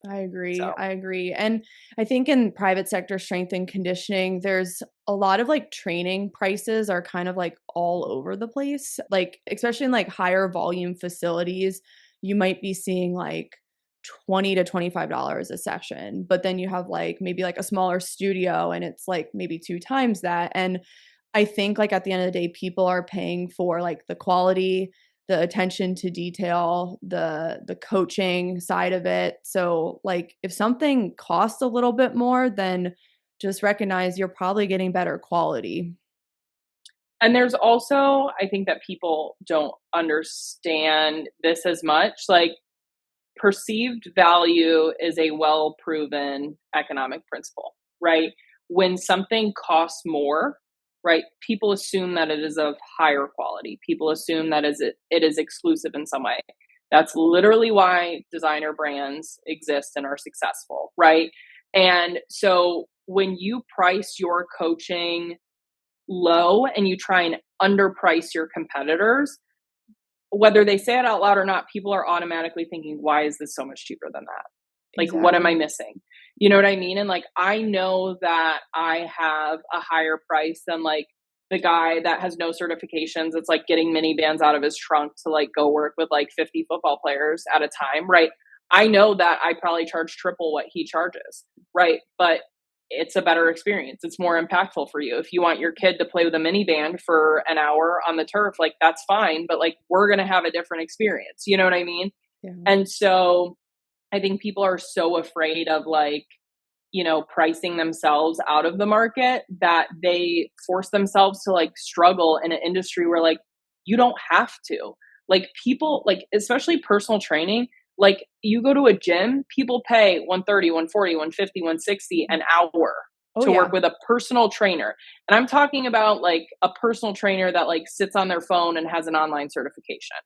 B: I agree.
A: So
B: I agree. And I think in private sector strength and conditioning, there's a lot of like training prices are kind of like all over the place. Like, especially in like higher volume facilities, you might be seeing like $20 to $25 a session, but then you have like maybe like a smaller studio and it's like maybe two times that. And I think like at the end of the day, people are paying for like the quality, the attention to detail, the coaching side of it. So like if something costs a little bit more, then just recognize you're probably getting better quality.
A: and there's also, I think that people don't understand this as much. Like perceived value is a well proven economic principle, right? When something costs more, right, people assume that it is of higher quality. People assume that it is exclusive in some way. That's literally why designer brands exist and are successful, right? And so when you price your coaching low and you try and underprice your competitors, whether they say it out loud or not, people are automatically thinking, why is this so much cheaper than that? Like, what am I missing? You know what I mean? And like, I know that I have a higher price than like the guy that has no certifications. It's like getting minivans out of his trunk to like go work with like 50 football players at a time, right? I know that I probably charge triple what he charges, right? But it's a better experience. It's more impactful for you. If you want your kid to play with a mini band for an hour on the turf, like that's fine, but like we're going to have a different experience. You know what I mean?
B: Yeah.
A: And so I think people are so afraid of like, you know, pricing themselves out of the market that they force themselves to like struggle in an industry where like you don't have to. Like people, like especially personal training, like you go to a gym, people pay 130, 140, 150, 160 an hour to work with a personal trainer. And I'm talking about like a personal trainer that like sits on their phone and has an online certification.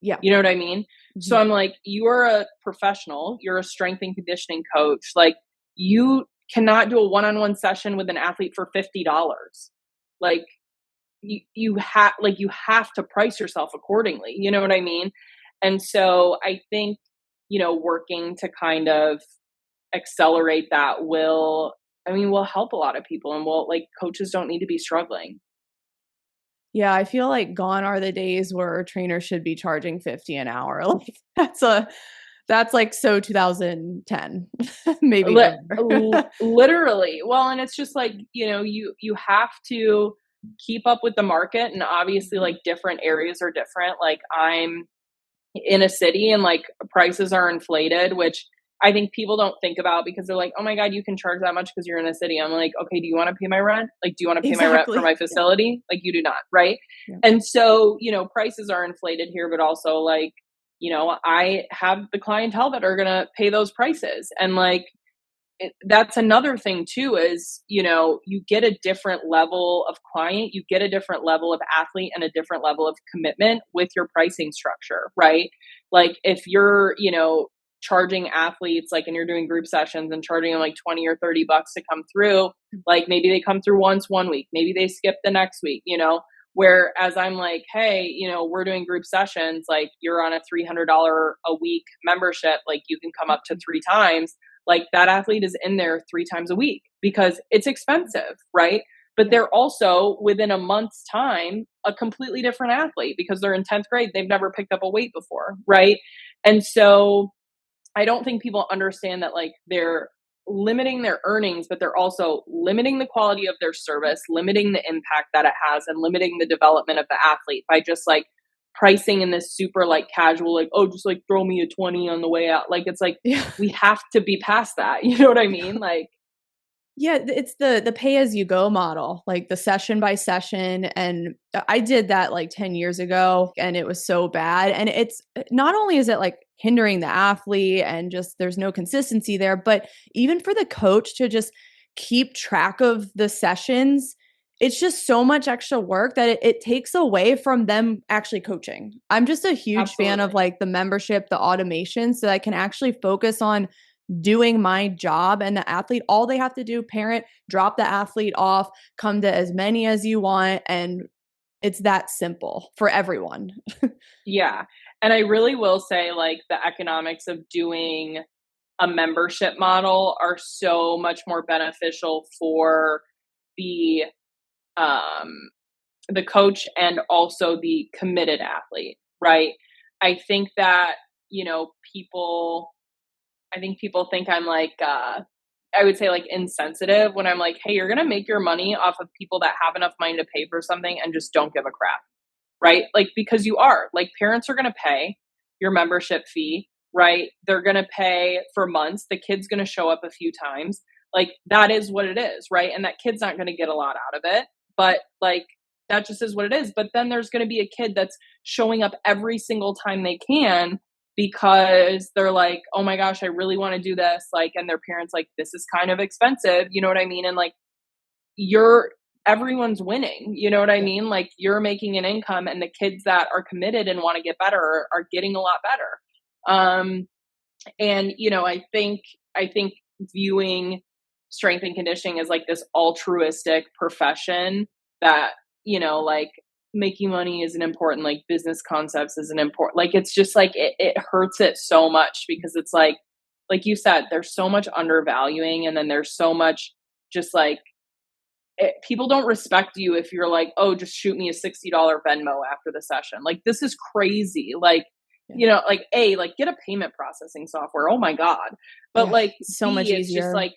B: Yeah.
A: You know what I mean?
B: Mm-hmm.
A: So I'm like, you are a professional, you're a strength and conditioning coach. Like you cannot do a one-on-one session with an athlete for $50. Like you have to price yourself accordingly. You know what I mean? And so I think, you know, working to kind of accelerate that will help a lot of people, and will like coaches don't need to be struggling.
B: Yeah, I feel like gone are the days where trainers should be charging 50 an hour. Like that's like so 2010, maybe ever.
A: Literally. Well, and it's just like, you know, you have to keep up with the market, and obviously like different areas are different. Like I'm in a city and like prices are inflated, which I think people don't think about because they're like, oh my God, you can charge that much because you're in a city. I'm like, okay, do you want to pay my rent? Like, do you want to pay my rent for my facility? Yeah. Like you do not. Right. Yeah. And so, you know, prices are inflated here, but also like, you know, I have the clientele that are going to pay those prices. And like, that's another thing too, is, you know, you get a different level of client, you get a different level of athlete and a different level of commitment with your pricing structure, right? Like if you're, you know, charging athletes, like, and you're doing group sessions and charging them like 20 or 30 bucks to come through, like maybe they come through once one week, maybe they skip the next week, you know, whereas I'm like, hey, you know, we're doing group sessions, like you're on a $300 a week membership, like you can come up to 3 times. Like that athlete is in there 3 times a week because it's expensive, right? But they're also within a month's time, a completely different athlete because they're in 10th grade. They've never picked up a weight before, right? And so I don't think people understand that like they're limiting their earnings, but they're also limiting the quality of their service, limiting the impact that it has, and limiting the development of the athlete by just like pricing in this super like casual, like, oh, just like throw me a 20 on the way out. Like, it's like, we have to be past that. You know what I mean? Like,
B: yeah, it's the pay as you go model, like the session by session. And I did that like 10 years ago and it was so bad. And it's not only is it like hindering the athlete and just there's no consistency there, but even for the coach to just keep track of the sessions, it's just so much extra work that it takes away from them actually coaching. I'm just a huge fan of like the membership, the automation, so that I can actually focus on doing my job, and the athlete, all they have to do, parent, drop the athlete off, come to as many as you want. And it's that simple for everyone.
A: Yeah. And I really will say like the economics of doing a membership model are so much more beneficial for the coach and also the committed athlete, right? I think that, you know, people think I'm like, I would say like insensitive when I'm like, hey, you're going to make your money off of people that have enough money to pay for something and just don't give a crap, right? Like, because you are, like, parents are going to pay your membership fee, right? They're going to pay for months. The kid's going to show up a few times. Like, that is what it is, right? And that kid's not going to get a lot out of it, but like, that just is what it is. But then there's going to be a kid that's showing up every single time they can because they're like, oh my gosh, I really want to do this. Like, and their parents like, this is kind of expensive. You know what I mean? And like, everyone's winning. You know what I mean? Like, you're making an income and the kids that are committed and want to get better are getting a lot better. And, you know, I think viewing strength and conditioning as like this altruistic profession that, you know, like making money isn't important, like business concepts isn't important. Like it's just like it hurts it so much because it's like you said, there's so much undervaluing, and then there's so much just like people don't respect you if you're like, oh, just shoot me a $60 Venmo after the session. Like this is crazy. Like, you know, like like get a payment processing software. Oh my God. But
B: Yeah,
A: like
B: so much
A: it's just
B: easier.
A: like,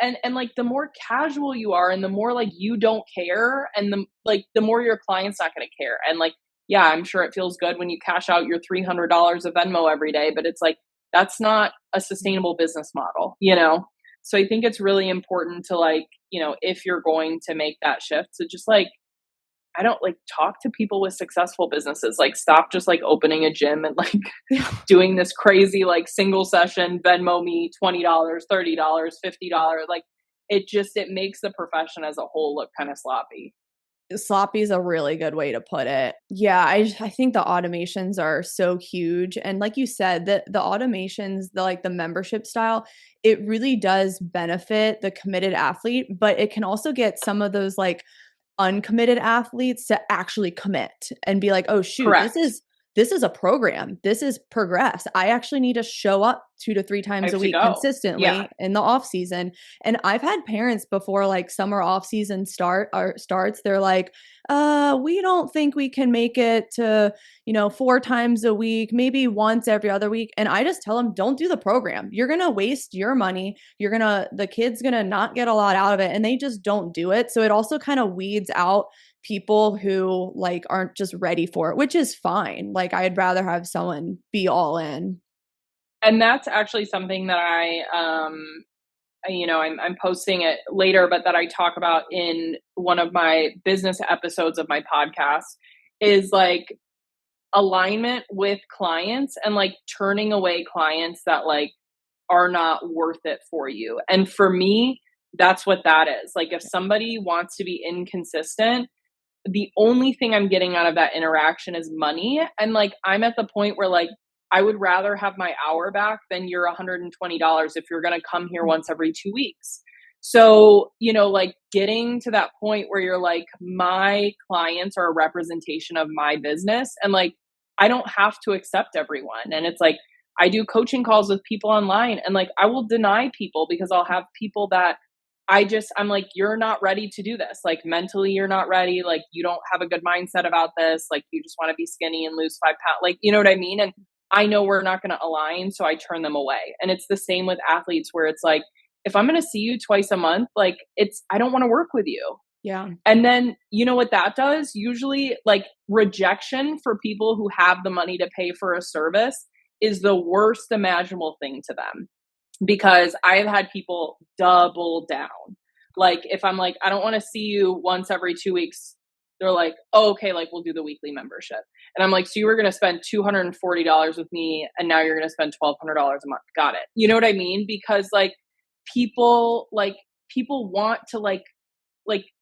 A: and like the more casual you are and the more like you don't care, and the more your client's not going to care. And like, yeah, I'm sure it feels good when you cash out your $300 of Venmo every day, but it's like, that's not a sustainable business model, you know? So I think it's really important to like, you know, if you're going to make that shift, to just like, I don't like talk to people with successful businesses. Like stop just like opening a gym and like doing this crazy like single session Venmo me $20, $30, $50. Like it makes the profession as a whole look kind of sloppy.
B: Sloppy is a really good way to put it. Yeah, I think the automations are so huge. And like you said, the automations, the membership style, it really does benefit the committed athlete, but it can also get some of those like uncommitted athletes to actually commit and be like, "Oh shoot,
A: Correct.
B: this is a program. This is progress. I actually need to show up 2 to 3
A: I
B: times a
A: have to
B: week
A: go. Yeah.
B: consistently in the off season." And I've had parents before like summer off season starts, they're like, we don't think we can make it to, 4 times a week, maybe once every other week." And I just tell them, "Don't do the program. You're going to waste your money. The kid's going to not get a lot out of it." And they just don't do it. So it also kind of weeds out people who like aren't just ready for it, which is fine. Like I'd rather have someone be all in.
A: And that's actually something that I'm posting it later, but that I talk about in one of my business episodes of my podcast, is like alignment with clients and like turning away clients that like are not worth it for you. And for me, that's what that is. Like if somebody wants to be inconsistent, the only thing I'm getting out of that interaction is money. And like I'm at the point where like I would rather have my hour back than your $120 if you're going to come here once every 2 weeks. So, like getting to that point where you're like, my clients are a representation of my business, and like I don't have to accept everyone. And it's like I do coaching calls with people online, and like I will deny people because I'll have people that I'm like, you're not ready to do this. Like mentally, you're not ready. Like you don't have a good mindset about this. Like you just want to be skinny and lose 5 pounds. Like, you know what I mean? And I know we're not going to align. So I turn them away. And it's the same with athletes where it's like, if I'm going to see you twice a month, like I don't want to work with you.
B: Yeah.
A: And then you know what that does? Usually like rejection for people who have the money to pay for a service is the worst imaginable thing to them, because I've had people double down. Like if I'm like, I don't want to see you once every 2 weeks, they're like, oh, okay, like we'll do the weekly membership. And I'm like, so you were going to spend $240 with me and now you're going to spend $1,200 a month. Got it. You know what I mean? Because people want to like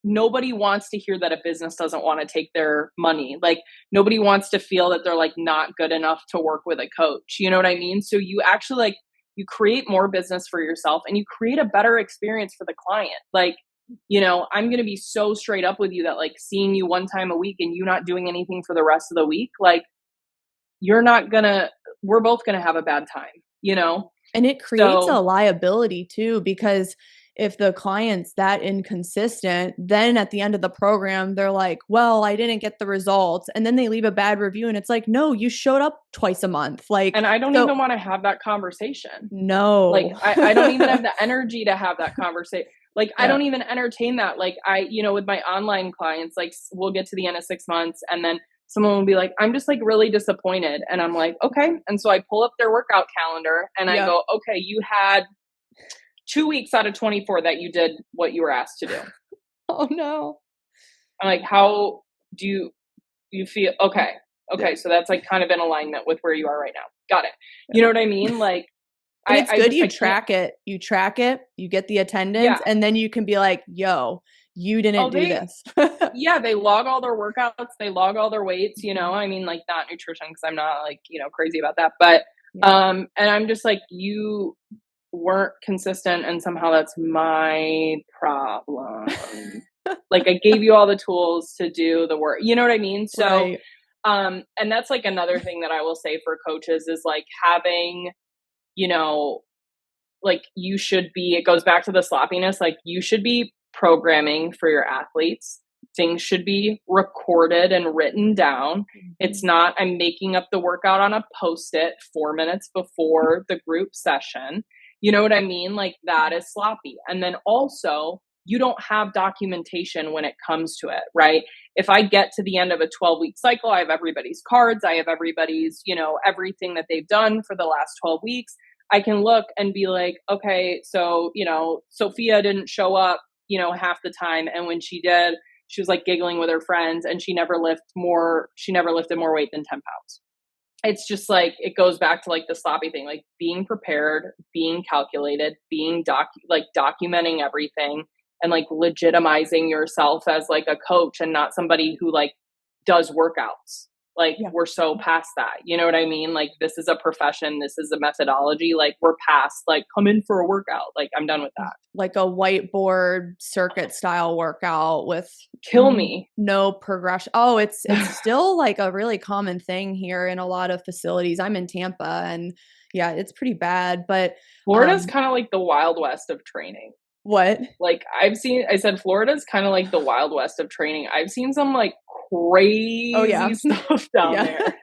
A: nobody wants to hear that a business doesn't want to take their money. Like nobody wants to feel that they're like not good enough to work with a coach. You know what I mean? So you actually like, you create more business for yourself and you create a better experience for the client. Like, I'm going to be so straight up with you that like seeing you one time a week and you not doing anything for the rest of the week, like we're both going to have a bad time.
B: And it creates a liability too, because if the client's that inconsistent, then at the end of the program, they're like, well, I didn't get the results. And then they leave a bad review. And it's like, no, you showed up twice a month. Like,
A: and I don't even want to have that conversation.
B: No.
A: Like, I don't even have the energy to have that conversation. Like,
B: Yeah.
A: I don't even entertain that. Like with my online clients, like we'll get to the end of 6 months and then someone will be like, I'm just like really disappointed. And I'm like, okay. And so I pull up their workout calendar and I go, okay, you had 2 weeks out of 24 that you did what you were asked to do.
B: Oh no.
A: I'm like, how do you feel? Okay.
B: Yeah.
A: So that's like kind of in alignment with where you are right now. Got it. You know what I mean? Like,
B: and it's good you track it. You track it, you get the attendance, and then you can be like, yo, you didn't do this.
A: Yeah, they log all their workouts, they log all their weights, I mean, like not nutrition because I'm not like, crazy about that. But and I'm just like, you weren't consistent and somehow that's my problem. Like, I gave you all the tools to do the work. You know what I mean? So,
B: Right.
A: and that's like another thing that I will say for coaches is like having, you know, like it goes back to the sloppiness. Like, you should be programming for your athletes. Things should be recorded and written down. It's not, I'm making up the workout on a post-it 4 minutes before the group session. You know what I mean? Like, that is sloppy. And then also, you don't have documentation when it comes to it, right? If I get to the end of a 12-week cycle, I have everybody's cards, I have everybody's, everything that they've done for the last 12 weeks. I can look and be like, okay, so, Sophia didn't show up, half the time. And when she did, she was like giggling with her friends, and she never lifted more weight than 10 pounds. It's just like, it goes back to like the sloppy thing, like being prepared, being calculated, being documenting everything, and like legitimizing yourself as like a coach and not somebody who like does workouts. Like, we're so past that. You know what I mean? Like, this is a profession. This is a methodology. Like, we're past like, come in for a workout. Like, I'm done with that.
B: Like a whiteboard circuit style workout with
A: Kill me.
B: No progression. Oh, it's still like a really common thing here in a lot of facilities. I'm in Tampa, and yeah, it's pretty bad. But
A: Florida's kind of like the Wild West of training.
B: What?
A: Like, I said Florida's kind of like the Wild West of training. I've seen some like crazy stuff down there.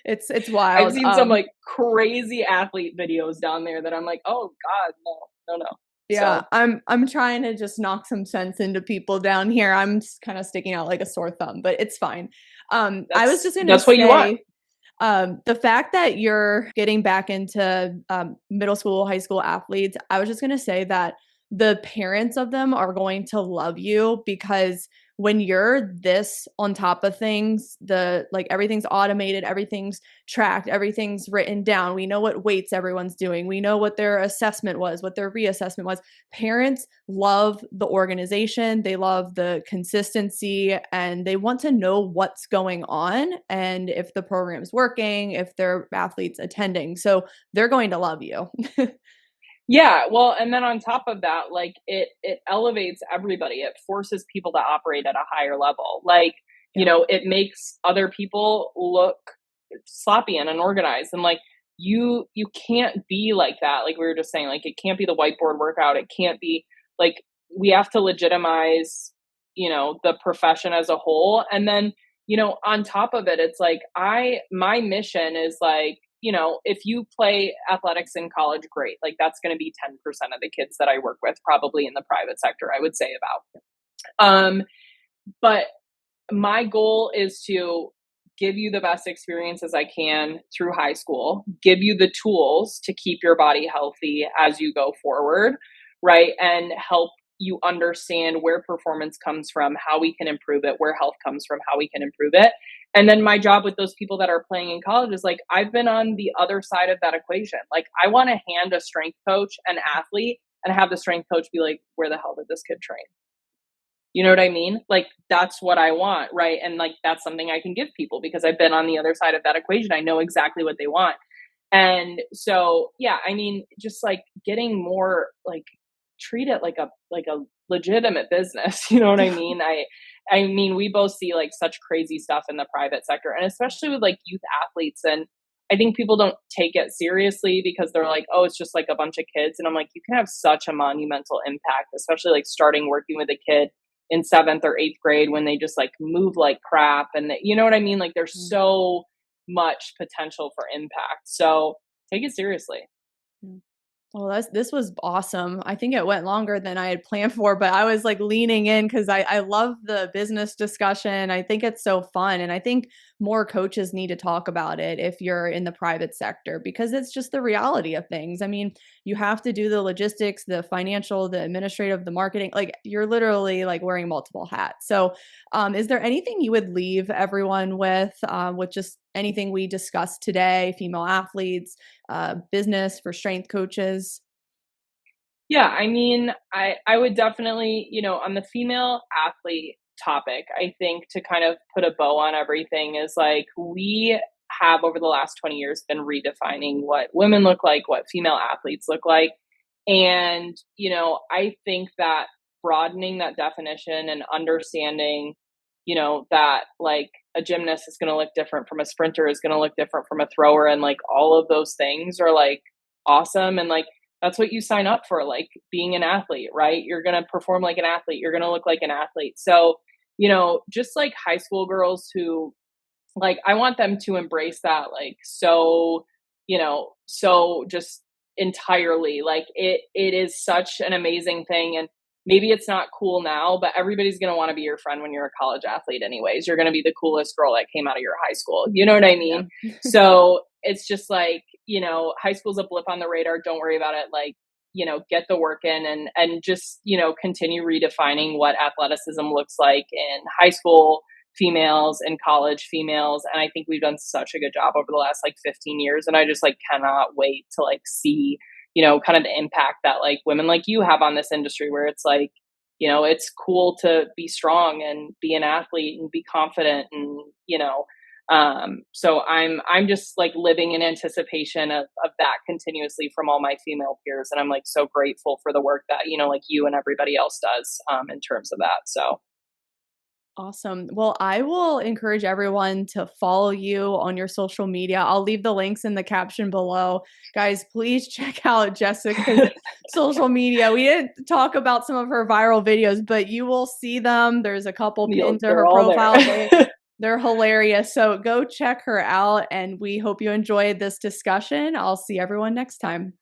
B: It's wild.
A: I've seen some like crazy athlete videos down there that I'm like, oh God, no.
B: Yeah, so. I'm trying to just knock some sense into people down here. I'm just kind of sticking out like a sore thumb, but it's fine. I was just going to say,
A: what you want.
B: The fact that you're getting back into middle school, high school athletes, I was just going to say that the parents of them are going to love you, because when you're this on top of things, everything's automated, everything's tracked, everything's written down. We know what weights everyone's doing. We know what their assessment was, what their reassessment was. Parents love the organization. They love the consistency, and they want to know what's going on and if the program's working, if their athletes attending. So they're going to love you.
A: Yeah, well, and then on top of that, like it elevates everybody. It forces people to operate at a higher level. Like, it makes other people look sloppy and unorganized. And like, you can't be like that. Like we were just saying, like, it can't be the whiteboard workout. It can't be like, we have to legitimize, the profession as a whole. And then, on top of it, it's like, my mission is like, if you play athletics in college, great. Like, that's going to be 10% of the kids that I work with, probably in the private sector, I would say about. But my goal is to give you the best experiences I can through high school, give you the tools to keep your body healthy as you go forward, right? And help you understand where performance comes from, how we can improve it, where health comes from, how we can improve it. And then my job with those people that are playing in college is like, I've been on the other side of that equation. Like, I want to hand a strength coach an athlete and have the strength coach be like, where the hell did this kid train? You know what I mean? Like, that's what I want, right? And like, that's something I can give people because I've been on the other side of that equation. I know exactly what they want. And so, yeah, I mean, just like getting more, like, treat it like a legitimate business. You know what I mean? I mean, we both see like such crazy stuff in the private sector, and especially with like youth athletes. And I think people don't take it seriously because they're like, oh, it's just like a bunch of kids. And I'm like, you can have such a monumental impact, especially like starting working with a kid in 7th or 8th grade when they just like move like crap. And you know what I mean? Like, there's so much potential for impact. So take it seriously.
B: Well, this was awesome. I think it went longer than I had planned for, but I was like leaning in because I love the business discussion. I think it's so fun. And I think more coaches need to talk about it if you're in the private sector, because it's just the reality of things. I mean, you have to do the logistics, the financial, the administrative, the marketing. Like, you're literally like wearing multiple hats. So is there anything you would leave everyone with just anything we discussed today, female athletes, business for strength coaches?
A: Yeah, I mean, I would definitely, on the female athlete topic, I think to kind of put a bow on everything is like, we have over the last 20 years been redefining what women look like, what female athletes look like. And, I think that broadening that definition and understanding, you know, that like a gymnast is going to look different from a sprinter, is going to look different from a thrower. And like all of those things are like awesome. And like, that's what you sign up for, like being an athlete, right? You're going to perform like an athlete. You're going to look like an athlete. So, you know, just like high school girls who, like, I want them to embrace that, like, so, you know, so just entirely, like it is such an amazing thing. And maybe it's not cool now, but everybody's going to want to be your friend when you're a college athlete anyways. You're going to be the coolest girl that came out of your high school. You know what I mean?
B: Yeah.
A: So it's just like, you know, high school's a blip on the radar. Don't worry about it. Like, you know, get the work in and just, you know, continue redefining what athleticism looks like in high school females and college females. And I think we've done such a good job over the last like 15 years. And I just like cannot wait to like see, you know, kind of the impact that like women like you have on this industry, where it's like, you know, it's cool to be strong and be an athlete and be confident and, you know, so I'm just like living in anticipation of that continuously from all my female peers. And I'm like so grateful for the work that, you know, like you and everybody else does, in terms of that. So.
B: Awesome. Well, I will encourage everyone to follow you on your social media. I'll leave the links in the caption below. Guys, please check out Jessica's social media. We didn't talk about some of her viral videos, but you will see them. There's a couple pinned to her profile. They're hilarious. So go check her out. And we hope you enjoyed this discussion. I'll see everyone next time.